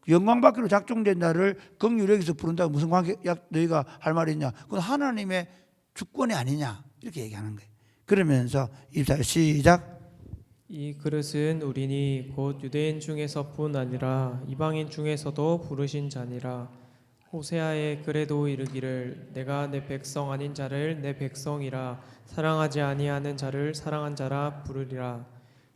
영광받기로 작정된 자를 긍휼히 여기서 부른다고 무슨 관계 너희가 할 말이 있냐. 그건 하나님의 주권이 아니냐. 이렇게 얘기하는 거예요. 그러면서 24절 시작. 이 그릇은 우리니 곧 유대인 중에서뿐 아니라 이방인 중에서도 부르신 자니라. 호세아의 글에도 이르기를 내가 내 백성 아닌 자를 내 백성이라 사랑하지 아니하는 자를 사랑한 자라 부르리라.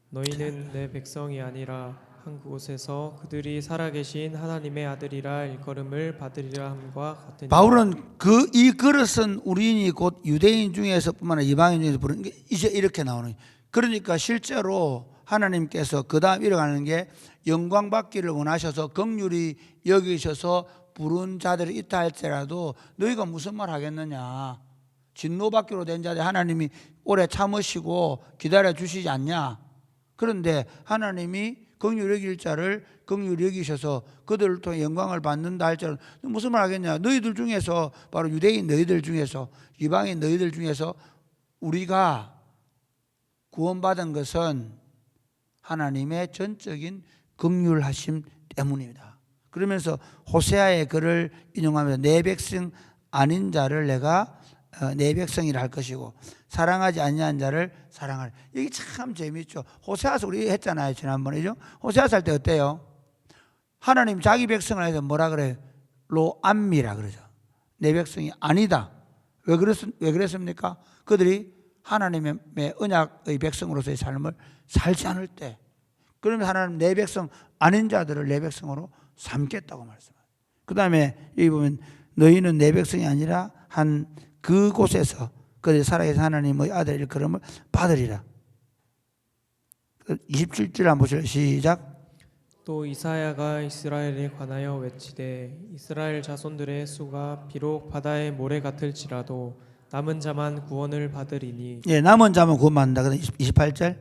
너희는 내 백성이 아니라 한 그곳에서 그들이 살아계신 하나님의 아들이라 일컬음을 받으리라 함과 같으니. 바울은 이 그릇은 우리니 곧 유대인 중에서뿐만 아니라 이방인 중에서 부르는 게 이제 이렇게 나오는 거예요. 그러니까 실제로 하나님께서 그 다음 이뤄가는 게 영광 받기를 원하셔서 긍휼히 여기셔서 부른 자들이 있다 할지라도 너희가 무슨 말 하겠느냐. 진노 받기로 된 자들 하나님이 오래 참으시고 기다려 주시지 않냐. 그런데 하나님이 긍휼히 여길 자를 긍휼히 여기셔서 그들을 통해 영광을 받는다 할지라도 무슨 말 하겠냐. 너희들 중에서 바로 유대인 너희들 중에서 이방인 너희들 중에서 우리가 구원받은 것은 하나님의 전적인 긍휼하심 때문입니다. 그러면서 호세아의 글을 인용하면서 내 백성 아닌 자를 내가 내 백성이라 할 것이고 사랑하지 아니한 자를 사랑하리. 이게 참 재미있죠. 호세아서 우리 했잖아요. 지난번에죠. 호세아서 할 때 어때요? 하나님 자기 백성을 해서 뭐라 그래요? 로암미라 그러죠. 내 백성이 아니다. 왜 그랬습니까? 그들이 하나님의 언약의 백성으로서의 삶을 살지 않을 때, 그러면 하나님 내 백성 아닌 자들을 내 백성으로 삼겠다고 말씀합니다. 그 다음에 여기 보면 너희는 내 백성이 아니라 한 그곳에서 그들이 살아계신 하나님의 아들의 일컬음을 받으리라. 27절 한번 보시죠. 시작. 또 이사야가 이스라엘에 관하여 외치되 이스라엘 자손들의 수가 비록 바다의 모래 같을지라도 남은 자만 구원을 받으리니. 예, 남은 자만 구원받는다. 28절.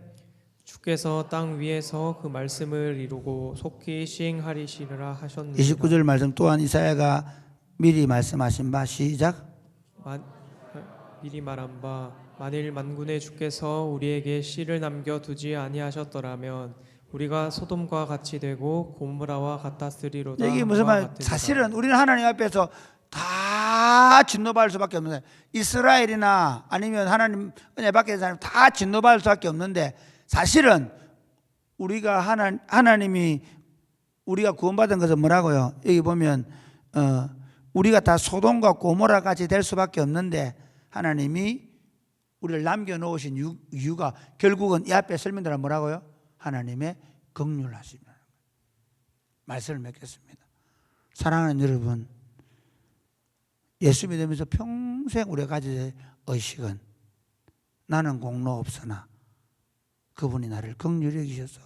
주께서 땅 위에서 그 말씀을 이루고 속히 시행하리시리라 하셨느니라. 29절 말씀 또한 이사야가 미리 말씀하신 바 시작. 미리 말한 바 만일 만군의 주께서 우리에게 씨를 남겨 두지 아니하셨더라면 우리가 소돔과 같이 되고 고무라와 같았으리로다. 이게 무슨 말? 사실은 우리는 하나님 앞에서 다 진노받을 수밖에 없는데, 이스라엘이나 아니면 하나님 은혜 받게 된 사람 다 진노받을 수밖에 없는데, 사실은 우리가 하나님이 우리가 구원받은 것은 뭐라고요? 여기 보면 우리가 다 소돔과 고모라 같이 될 수밖에 없는데 하나님이 우리를 남겨놓으신 이유가 결국은 이 앞에 설명드리면 뭐라고요? 하나님의 긍휼하심이라는 거예요. 말씀을 맺겠습니다. 사랑하는 여러분, 예수 믿으면서 평생 우리가 가져야 될 의식은 나는 공로 없으나 그분이 나를 긍휼히 여기셔서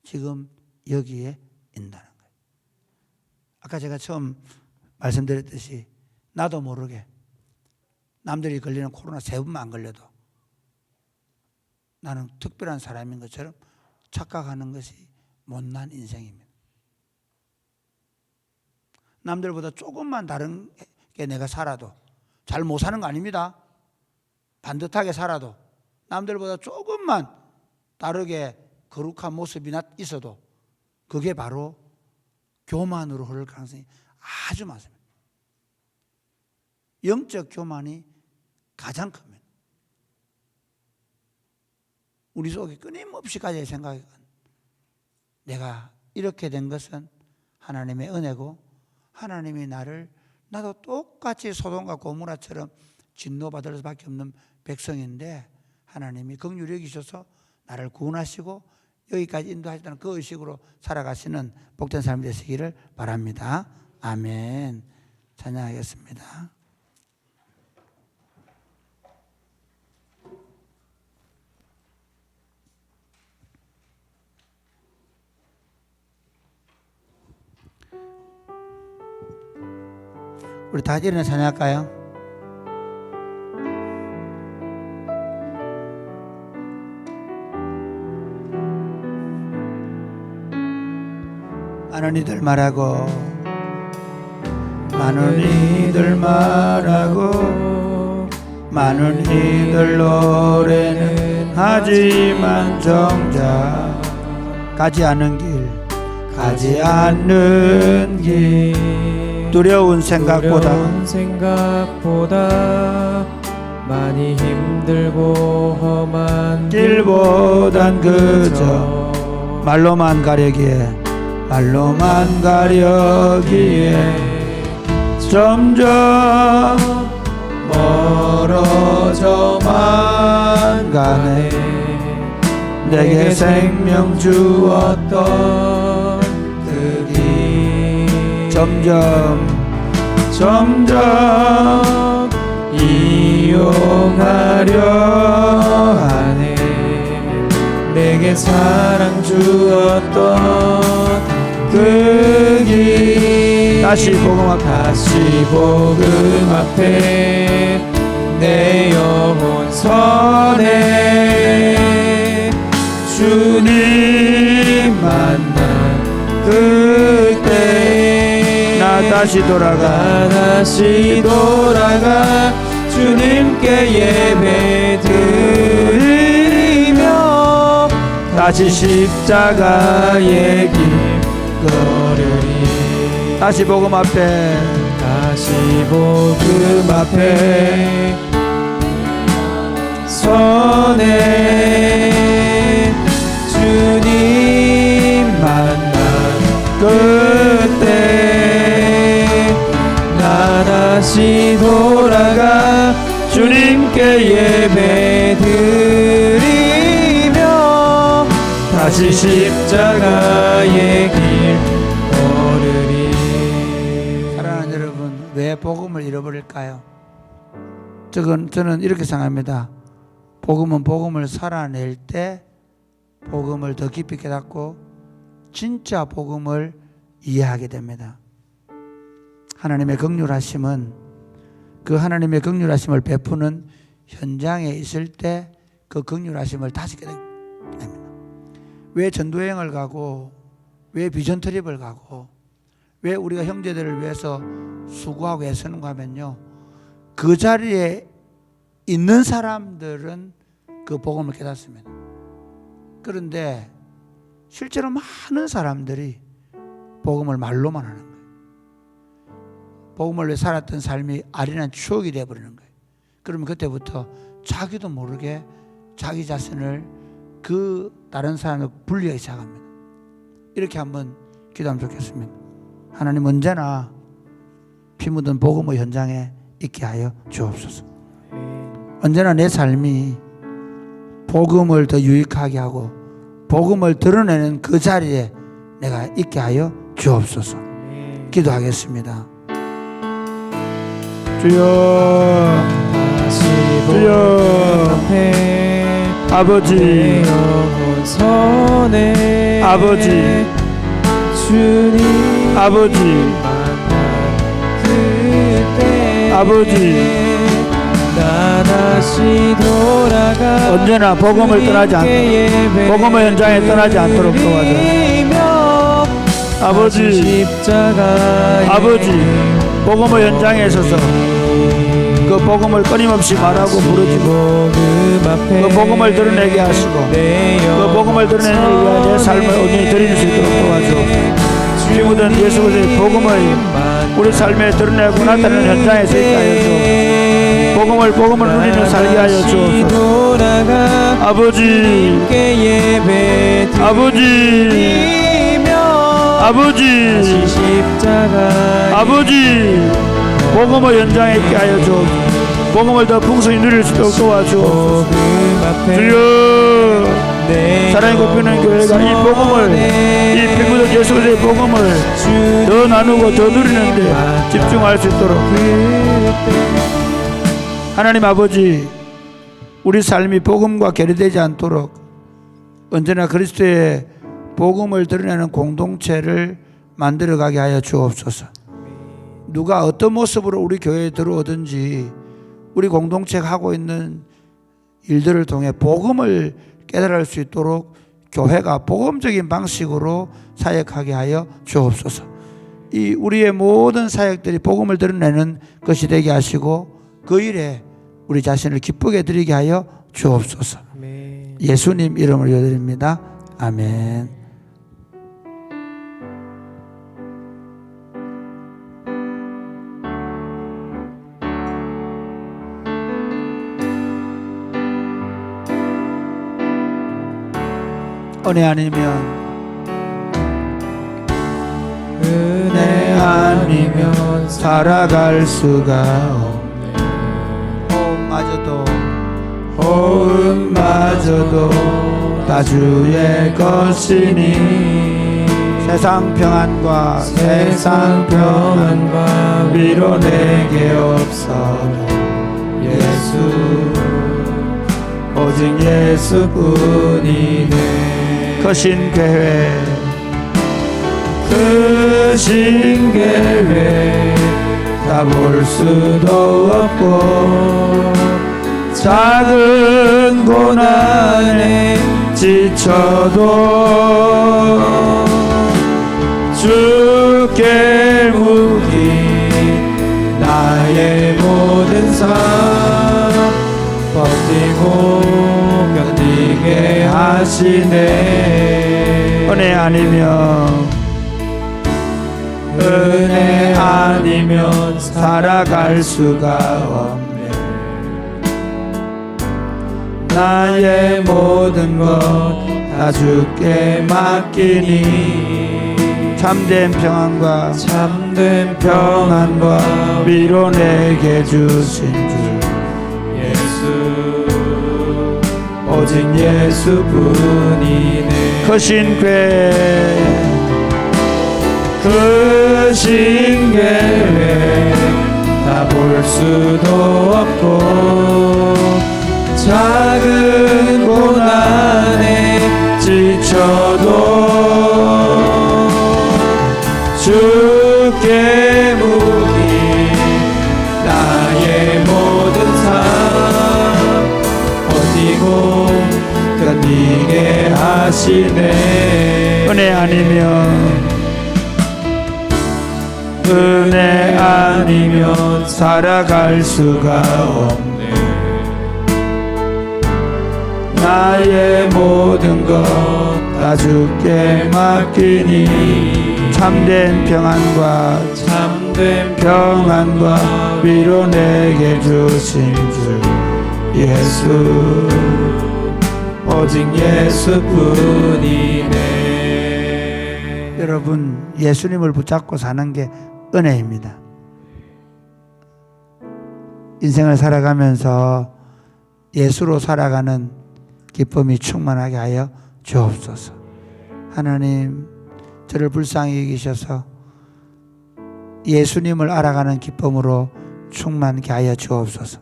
지금 여기에 있다는 거예요. 아까 제가 처음 말씀드렸듯이 나도 모르게 남들이 걸리는 코로나 3번만 안 걸려도 나는 특별한 사람인 것처럼 착각하는 것이 못난 인생입니다. 남들보다 조금만 다른 게 내가 살아도, 잘 못 사는 거 아닙니다. 반듯하게 살아도 남들보다 조금만 다르게 거룩한 모습이 있어도 그게 바로 교만으로 흐를 가능성이 아주 많습니다. 영적 교만이 가장 큽니다. 우리 속에 끊임없이 가져야 생각이 내가 이렇게 된 것은 하나님의 은혜고 하나님이 나도 똑같이 소돔과 고모라처럼 진노받을 수밖에 없는 백성인데 하나님이 긍휼히 여기셔서 나를 구원하시고 여기까지 인도하셨다는 그 의식으로 살아가시는 복된 삶이 되시기를 바랍니다. 아멘. 찬양하겠습니다. 우리 다 같이 일어나 찬양할까요? 많은 이들 말하고 많은 이들 말하고 많은 이들 노래는 하지만 정작 가지 않는 길 두려운 생각보다 많이 힘들고 험한 길보단 그저 말로만 가려기에 점점 멀어져만 가네. 내게 생명 주었던 그 길 점점 이용하려 하네. 내게 사랑 주었던 그 길 다시 복음 앞에 내 영혼 선해 주님 만난 그때 나 다시 돌아가 주님께 예배 드리며 다시 십자가의 길 걸으리. 다시 복음 앞에 선해 주님 만난 그때 나 다시 돌아가 주님께 예배 드리며 다시 십자가의 길 걸으리. 사랑하는 여러분, 왜 복음을 잃어버릴까요? 저는 이렇게 생각합니다. 복음은 복음을 살아낼 때 복음을 더 깊이 깨닫고 진짜 복음을 이해하게 됩니다. 하나님의 긍휼하심은 그 하나님의 긍휼하심을 베푸는 현장에 있을 때 그 긍휼하심을 다시 깨닫게 됩니다. 왜 전도여행을 가고 왜 비전 트립을 가고 왜 우리가 형제들을 위해서 수고하고 애쓰는가 하면요, 그 자리에 있는 사람들은 그 복음을 깨닫습니다. 그런데 실제로 많은 사람들이 복음을 말로만 하는 거예요. 복음을 위해 살았던 삶이 아련한 추억이 되어버리는 거예요. 그러면 그때부터 자기도 모르게 자기 자신을 그 다른 사람을 분리하기 시작합니다. 이렇게 한번 기도하면 좋겠습니다. 하나님, 언제나 피 묻은 복음의 현장에 있게 하여 주옵소서. 언제나 내 삶이 복음을 더 유익하게 하고 복음을 드러내는 그 자리에 내가 있게 하여 주옵소서. 기도하겠습니다. 주여, 주여, 아버지, 아버지, 주님, 아버지, 아버지, 나 다시 돌아가 언제나 복음을 떠나지 않도록, 복음의 현장에 떠나지 않도록 도와줘. 아버지, 아버지, 복음의 현장에 있어서 그 복음을 끊임없이 말하고 부르짖고 그 복음을 드러내게 하시고 그 복음을 드러내는 내 삶을 온전히 드릴 수 있도록 도와줘. 피 묻은 예수 그리스도의 복음을 우리 삶에 드러내고 나타나는 현장에 서 있게 하여 주옵소서. 복음을 누리며 살게 하여 주옵소서. 아버지, 아버지, 복음의 현장에 있게 하여 주옵소서. 복음을 더 풍성히 누릴 수 있도록 도와주옵소서. 주여, 사랑이 곱히는 교회가 이 복음을, 이 피 묻은 예수 그리스도의 복음을 더 나누고 더 누리는데 집중할 수 있도록. 하나님 아버지, 우리 삶이 복음과 괴리되지 않도록 언제나 그리스도의 복음을 드러내는 공동체를 만들어가게 하여 주옵소서. 누가 어떤 모습으로 우리 교회에 들어오든지 우리 공동체가 하고 있는 일들을 통해 복음을 깨달을 수 있도록 교회가 복음적인 방식으로 사역하게 하여 주옵소서. 이 우리의 모든 사역들이 복음을 드러내는 것이 되게 하시고 그 일에 우리 자신을 기쁘게 드리게 하여 주옵소서. 아멘. 예수님 이름으로 기도드립니다. 아멘. 은혜 아니면 살아갈 수가 없네. 호흡마저도 다 주의 것이니 세상 평안과 위로 내게 없어도 오직 예수뿐이네. 크신 계획 다 볼 수도 없고 작은 고난에 지쳐도 주께 묻기 나의 모든 삶 버티고 견디게 하시네. 은혜 아니면 살아갈 수가 없네. 나의 모든 것 다 주께 맡기니 참된 평안과 위로 내게 주신 주 예수 오직 예수뿐이네. 크신 계획 다 볼 수도 없고 작은 고난에 지쳐도 주께 묻기 나의 모든 삶 버티고 견디게 하시네. 은혜 아니면 살아갈 수가 없네. 나의 모든 것 다 주께 맡기니 참된 평안과 위로 내게 주신 주 예수 오직 예수뿐이네. 여러분, 예수님을 붙잡고 사는 게 은혜입니다. 인생을 살아가면서 예수로 살아가는 기쁨이 충만하게 하여 주옵소서. 하나님, 저를 불쌍히 여기셔서 예수님을 알아가는 기쁨으로 충만케 하여 주옵소서.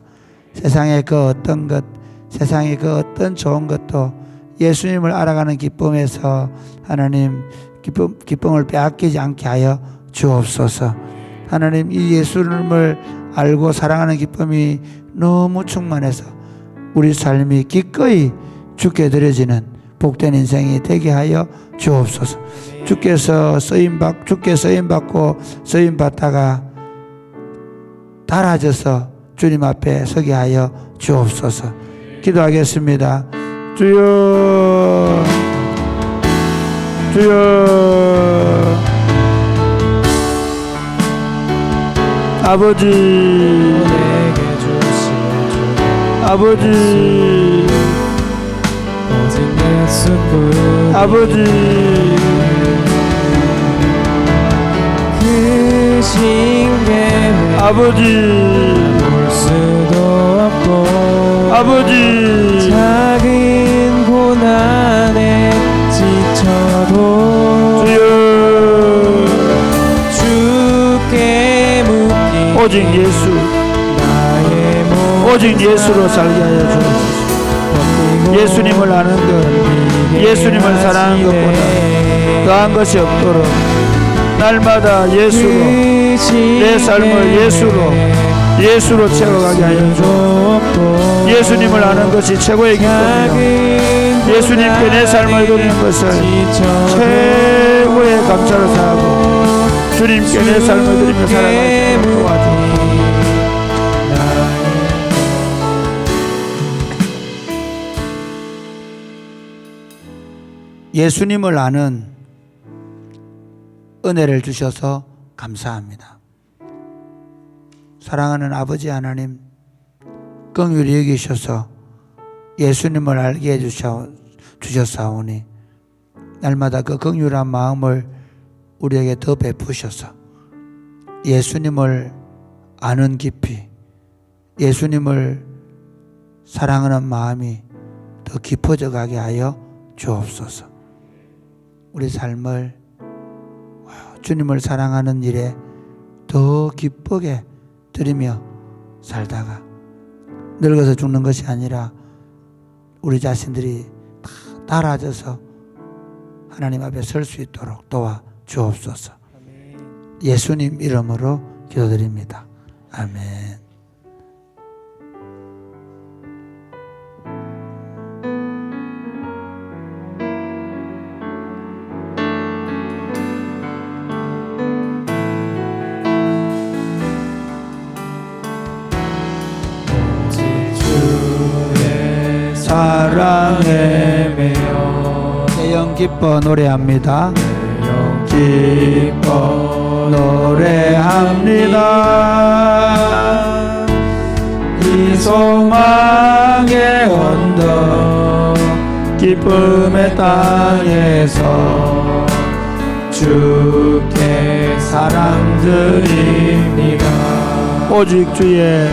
세상의 그 어떤 것, 세상의 그 어떤 좋은 것도 예수님을 알아가는 기쁨에서 하나님 기쁨을 빼앗기지 않게 하여 주옵소서. 하나님, 이 예수님을 알고 사랑하는 기쁨이 너무 충만해서 우리 삶이 기꺼이 주께 드려지는 복된 인생이 되게 하여 주옵소서. 주께 쓰임받고 쓰임받다가 달아져서 주님 앞에 서게 하여 주옵소서. 기도하겠습니다. 주여 아버지, 내게 주시오. 아버지, 오직 예수뿐. 아버지, 그 신계회 아버지, 볼 수도 없고 아버지, 작은 고난에 지쳐도 주여, 주께 묻기 오직 예수, 나의 몸 오직 예수로 살게 하여 주옵소서. 예수님을 아는 것, 예수님을 사랑하는 것보다 더한 것이 없도록 날마다 예수로, 내 삶을 예수로 채워가게 하여 주옵소서. 예수님을 아는 것이 최고의 기쁨이요, 예수님께 내 삶을 드리는 것을 최고의 감사로 생각하고 주님께 내 삶을 드리며 살아갈 수 있도록 도와주옵소서. 예수님을 아는 은혜를 주셔서 감사합니다. 사랑하는 아버지 하나님, 긍휼히 여기셔서 예수님을 알게 해주셨사오니 날마다 그 긍휼한 마음을 우리에게 더 베푸셔서 예수님을 아는 깊이, 예수님을 사랑하는 마음이 더 깊어져 가게 하여 주옵소서. 우리 삶을 주님을 사랑하는 일에 더 기쁘게 드리며 살다가 늙어서 죽는 것이 아니라 우리 자신들이 다 달아져서 하나님 앞에 설 수 있도록 도와 주옵소서. 예수님 이름으로 기도드립니다. 아멘. 사랑에 매여 내영 기뻐 노래합니다. 내영 기뻐 노래합니다. 이 소망의 언덕 기쁨의 땅에서 주께 사랑 드립니다. 오직 주의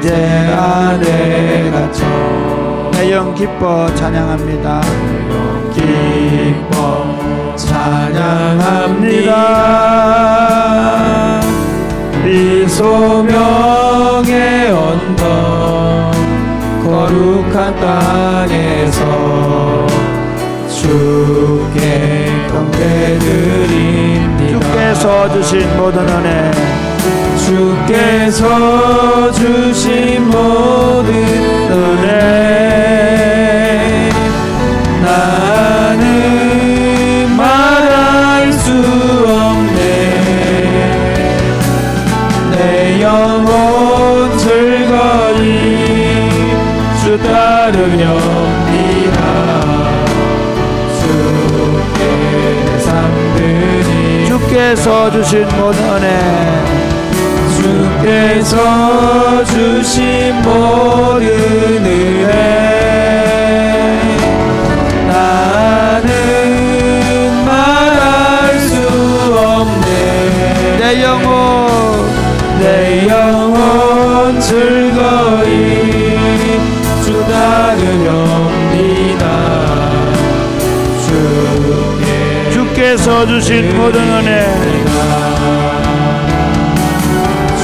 인재 안에 갇혀 내영 기뻐 찬양합니다. 내영 기뻐 찬양합니다. 이 소명의 언덕 거룩한 땅에서 주께 경배드립니다. 주께서 주신 모든 은혜, 주께서 주신 모든 은혜 나는 말할 수 없네. 내 영혼 즐거이 주 따르렵니다. 주께 삶들이 주께서 주신 모든 은혜, 주께서 주신 모든 은혜 나는 말할 수 없네. 내 영혼 즐거이 주 따르렵니다. 주께서 주신 모든 은혜,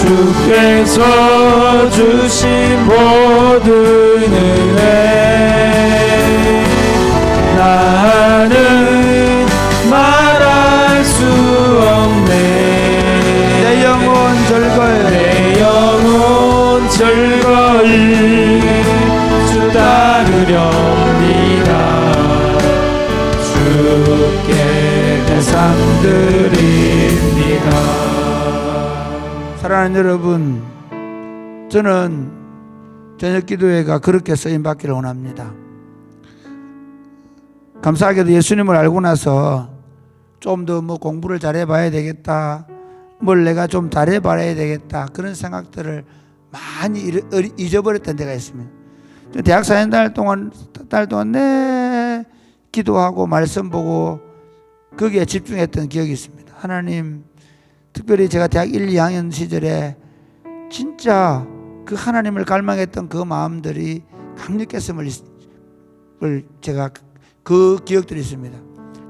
주께서 주신 모든 은혜 나는 말할 수 없네. 내 영혼 즐거이 주 따르렵니다. 주께 내 삶 드립니다. 사랑하는 여러분, 저는 저녁 기도회가 그렇게 쓰임받기를 원합니다. 감사하게도 예수님을 알고 나서 좀 더 뭐 공부를 잘해봐야 되겠다, 뭘 내가 좀 잘해봐야 되겠다, 그런 생각들을 많이 잊어버렸던 때가 있습니다. 대학 4년 달 동안 내 기도하고 말씀 보고 거기에 집중했던 기억이 있습니다. 하나님, 특별히 제가 대학 1, 2학년 시절에 진짜 그 하나님을 갈망했던 그 마음들이 강력했음을 제가 그 기억들이 있습니다.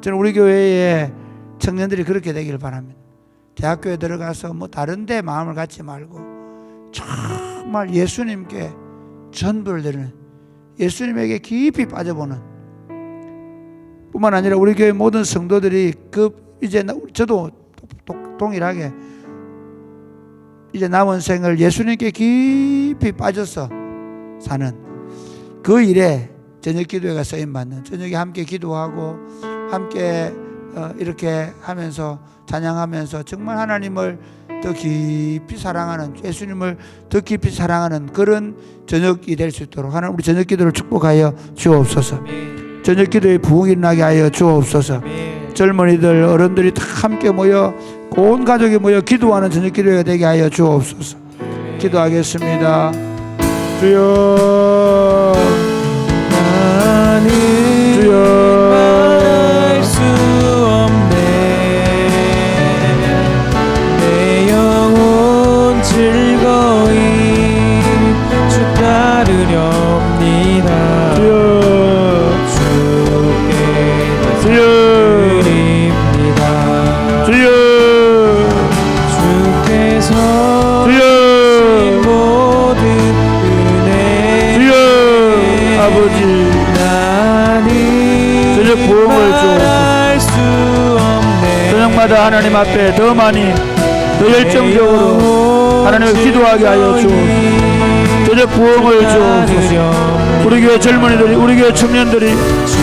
저는 우리 교회의 청년들이 그렇게 되기를 바랍니다. 대학교에 들어가서 뭐 다른 데 마음을 갖지 말고 정말 예수님께 전부를 드리는, 예수님에게 깊이 빠져보는, 뿐만 아니라 우리 교회 모든 성도들이 이제 저도 동일하게 이제 남은 생을 예수님께 깊이 빠져서 사는 그 일에 저녁 기도회가 쓰임받는, 저녁에 함께 기도하고 함께 이렇게 하면서 찬양하면서 정말 하나님을 더 깊이 사랑하는, 예수님을 더 깊이 사랑하는 그런 저녁이 될 수 있도록 하나님 우리 저녁 기도를 축복하여 주옵소서. 저녁 기도에 부흥이 일어나게 하여 주옵소서. 젊은이들, 어른들이 다 함께 모여 온 가족이 모여 기도하는 저녁 기도회가 되게 하여 주옵소서. 기도하겠습니다. 주여, 주여, 말할 수 없네. 내 영혼 즐거이 주 따르렵니다. 주께 드립니다. 주께서 주신 모든 은혜 아버지, 저녁 부흥을 주옵소서. 저녁마다 하나님 앞에 더 많이, 더 열정적으로 하나님을 기도하게 하여 주옵소서. 저녁 부흥을 주옵소서. 우리 교회 젊은이들이, 우리 교회 청년들이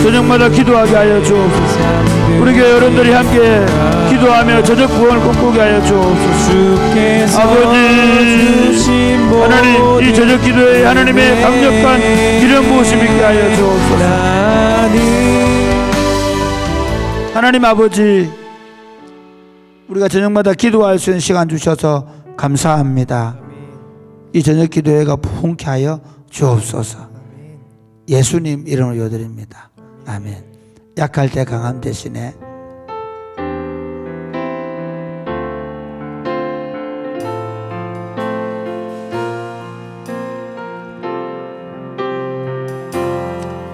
저녁마다 기도하게 하여 주옵소서. 우리 교회 어른들이 함께 기도하며 저녁 부흥을 꿈꾸게 하여 주옵소서. 아버지 하나님, 이 저녁 기도에 하나님의 강력한 기름 부으심 있게 하여 주옵소서. 하나님 아버지, 우리가 저녁마다 기도할 수 있는 시간 주셔서 감사합니다. 이 저녁 기도회가 부흥케 하여 주옵소서. 예수님 이름으로 요드립니다. 아멘. 약할 때 강함 대신에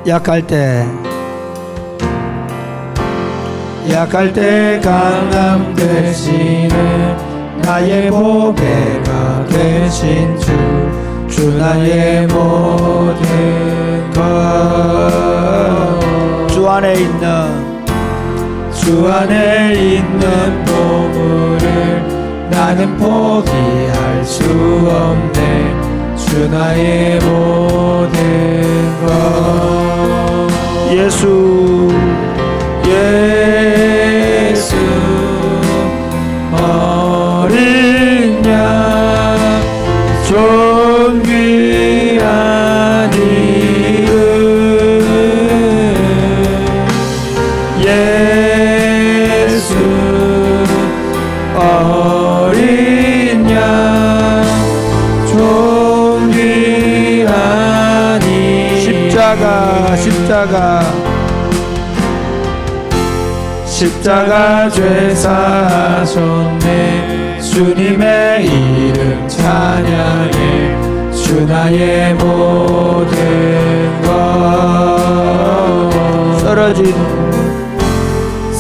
약할 때 강함 대신에 나의 보배가 되신 주 나의 모든 것, 주 안에 있는 보물을 나는 포기할 수 없네. 주 나의 모든 것. 예수 어린 양 좀 귀한 이름, 예수 어린 양 좀 귀한 이름. 십자가 죄 사하셨네. 주님의 이름 찬양해. 주 나의 모든 것.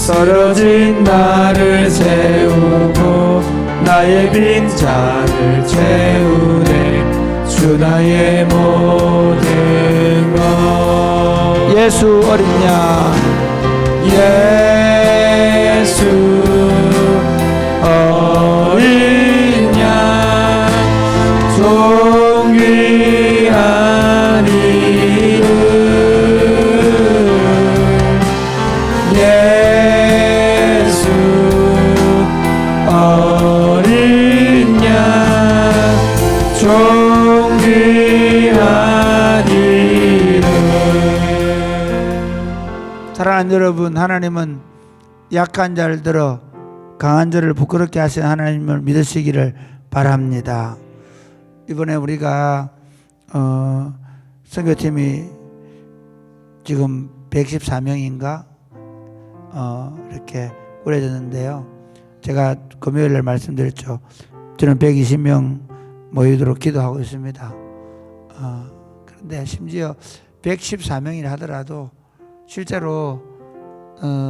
쓰러진 나를 세우고 나의 빈잔을 채우네. 주 나의 모든 것. 예수 어린 양, 예수 어린 양 좀 귀한 이름, 예수 어린 양 좀 귀한 이름. 사랑하는 여러분, 하나님은 약한 자를 들어 강한 자를 부끄럽게 하시는 하나님을 믿으시기를 바랍니다. 이번에 우리가 선교팀이 지금 114명인가 이렇게 꾸려졌는데요. 제가 금요일날 말씀드렸죠. 저는 120명 모이도록 기도하고 있습니다. 그런데 심지어 114명이라 하더라도 실제로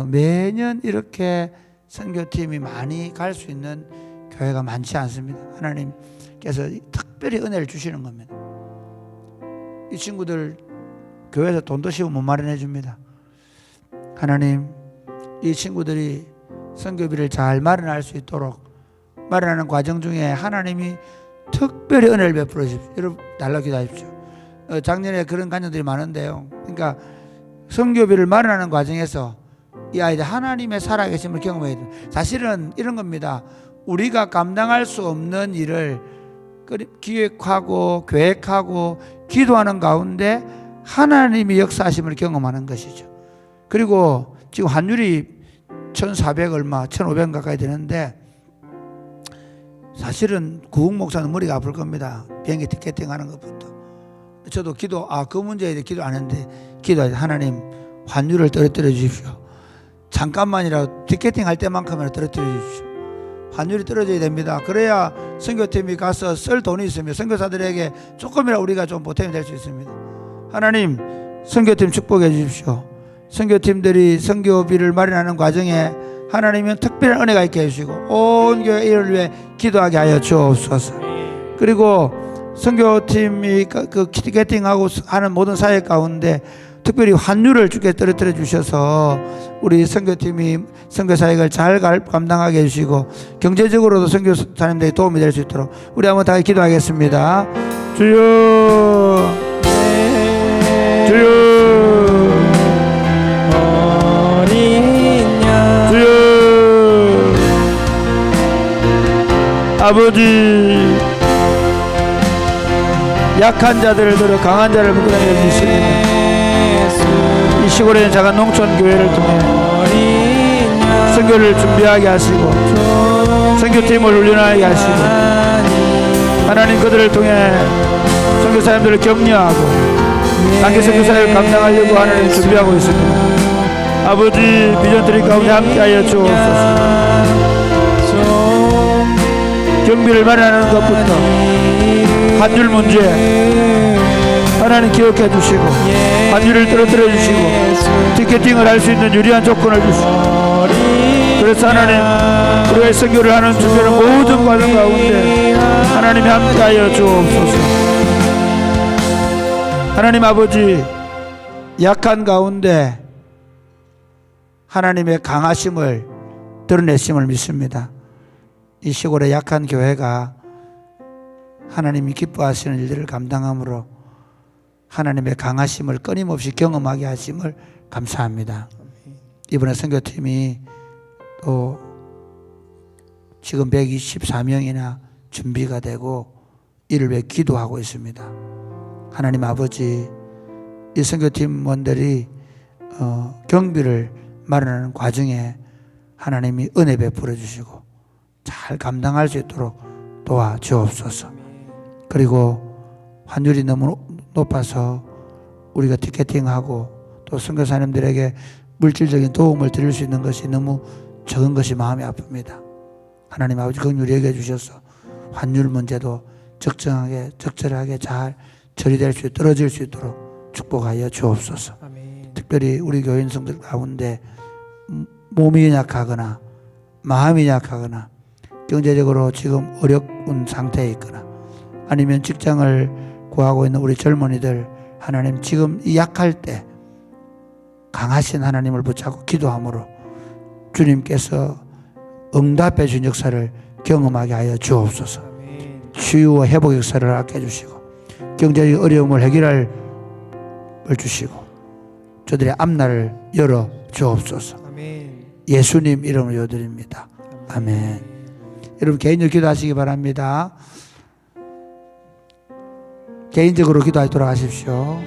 매년 이렇게 선교팀이 많이 갈 수 있는 교회가 많지 않습니다. 하나님께서 특별히 은혜를 주시는 겁니다. 이 친구들 교회에서 돈도 쉬고 못 마련해 줍니다. 하나님, 이 친구들이 선교비를 잘 마련할 수 있도록 마련하는 과정 중에 하나님이 특별히 은혜를 베풀어 주십시오. 여러분 달라 기도하십시오. 작년에 그런 간증들이 많은데요. 그러니까 선교비를 마련하는 과정에서 이 아이들 하나님의 살아계심을 경험해야 돼요. 사실은 이런 겁니다. 우리가 감당할 수 없는 일을 기획하고 계획하고 기도하는 가운데 하나님이 역사하심을 경험하는 것이죠. 그리고 지금 환율이 1,400 얼마, 1,500 가까이 되는데 사실은 구흥 목사는 머리가 아플 겁니다. 비행기 티켓팅 하는 것부터. 저도 그 문제에 대해 기도 안 했는데 기도해야 돼. 하나님, 환율을 떨어뜨려 주십시오. 잠깐만이라도 티켓팅 할 때만큼이라도 떨어뜨려 주십시오. 환율이 떨어져야 됩니다. 그래야 선교팀이 가서 쓸 돈이 있으면 선교사들에게 조금이라도 우리가 좀 보탬이 될 수 있습니다. 하나님, 선교팀 축복해 주십시오. 선교팀들이 선교비를 마련하는 과정에 하나님은 특별한 은혜가 있게 해주시고 온 교회 이를 위해 기도하게 하여 주옵소서. 그리고 선교팀이 그 티켓팅하고 하는 모든 사역 가운데 특별히 환율을 주께 떨어뜨려 주셔서 우리 선교팀이 선교사역을 잘 감당하게 해주시고 경제적으로도 선교사님들이 도움이 될 수 있도록 우리 한번 다 기도하겠습니다. 주여, 주여, 주여, 아버지, 약한 자들을 들어 강한 자를 부끄러워 주시옵소서. 이 시골에 있는 작은 농촌 교회를 통해 선교를 준비하게 하시고 선교팀을 훈련하게 하시고 하나님 그들을 통해 선교사님들을 격려하고 단기 선교사를 감당하려고 하나님 준비하고 있습니다. 아버지, 비전트리 가운데 함께하여 주옵소서. 경비를 마련하는 것부터 환율 문제 하나님 기억해 주시고 환율을 떨어뜨려 주시고 티켓팅을 할 수 있는 유리한 조건을 주시고 그래서 하나님 우리가 선교를 하는 준비하는 모든 과정 가운데 하나님이 함께하여 주옵소서. 하나님 아버지, 약한 가운데 하나님의 강하심을 드러내심을 믿습니다. 이 시골의 약한 교회가 하나님이 기뻐하시는 일들을 감당함으로 하나님의 강하심을 끊임없이 경험하게 하심을 감사합니다. 이번에 선교팀이 또 지금 124명이나 준비가 되고 이를 위해 기도하고 있습니다. 하나님 아버지, 이 선교팀원들이 경비를 마련하는 과정에 하나님이 은혜 베풀어 주시고 잘 감당할 수 있도록 도와주옵소서. 그리고 환율이 너무 높아서 우리가 티켓팅하고 또 선교사님들에게 물질적인 도움을 드릴 수 있는 것이 너무 적은 것이 마음이 아픕니다. 하나님 아버지 긍휼히 여겨 주셔서 환율 문제도 적절하게 잘 처리될 수 있도록 떨어질 수 있도록 축복하여 주옵소서. 아멘. 특별히 우리 교인성들 가운데 몸이 약하거나 마음이 약하거나 경제적으로 지금 어려운 상태에 있거나 아니면 직장을 구하고 있는 우리 젊은이들, 하나님 지금 이 약할 때 강하신 하나님을 붙잡고 기도함으로 주님께서 응답해 준 역사를 경험하게 하여 주옵소서. 치유와 회복 역사를 하게 해주시고 경제적 어려움을 해결할 을 주시고 저들의 앞날을 열어 주옵소서. 예수님 이름으로 요드립니다. 아멘. 여러분 개인적으로 기도하시기 바랍니다. 개인적으로 기도하도록 하십시오.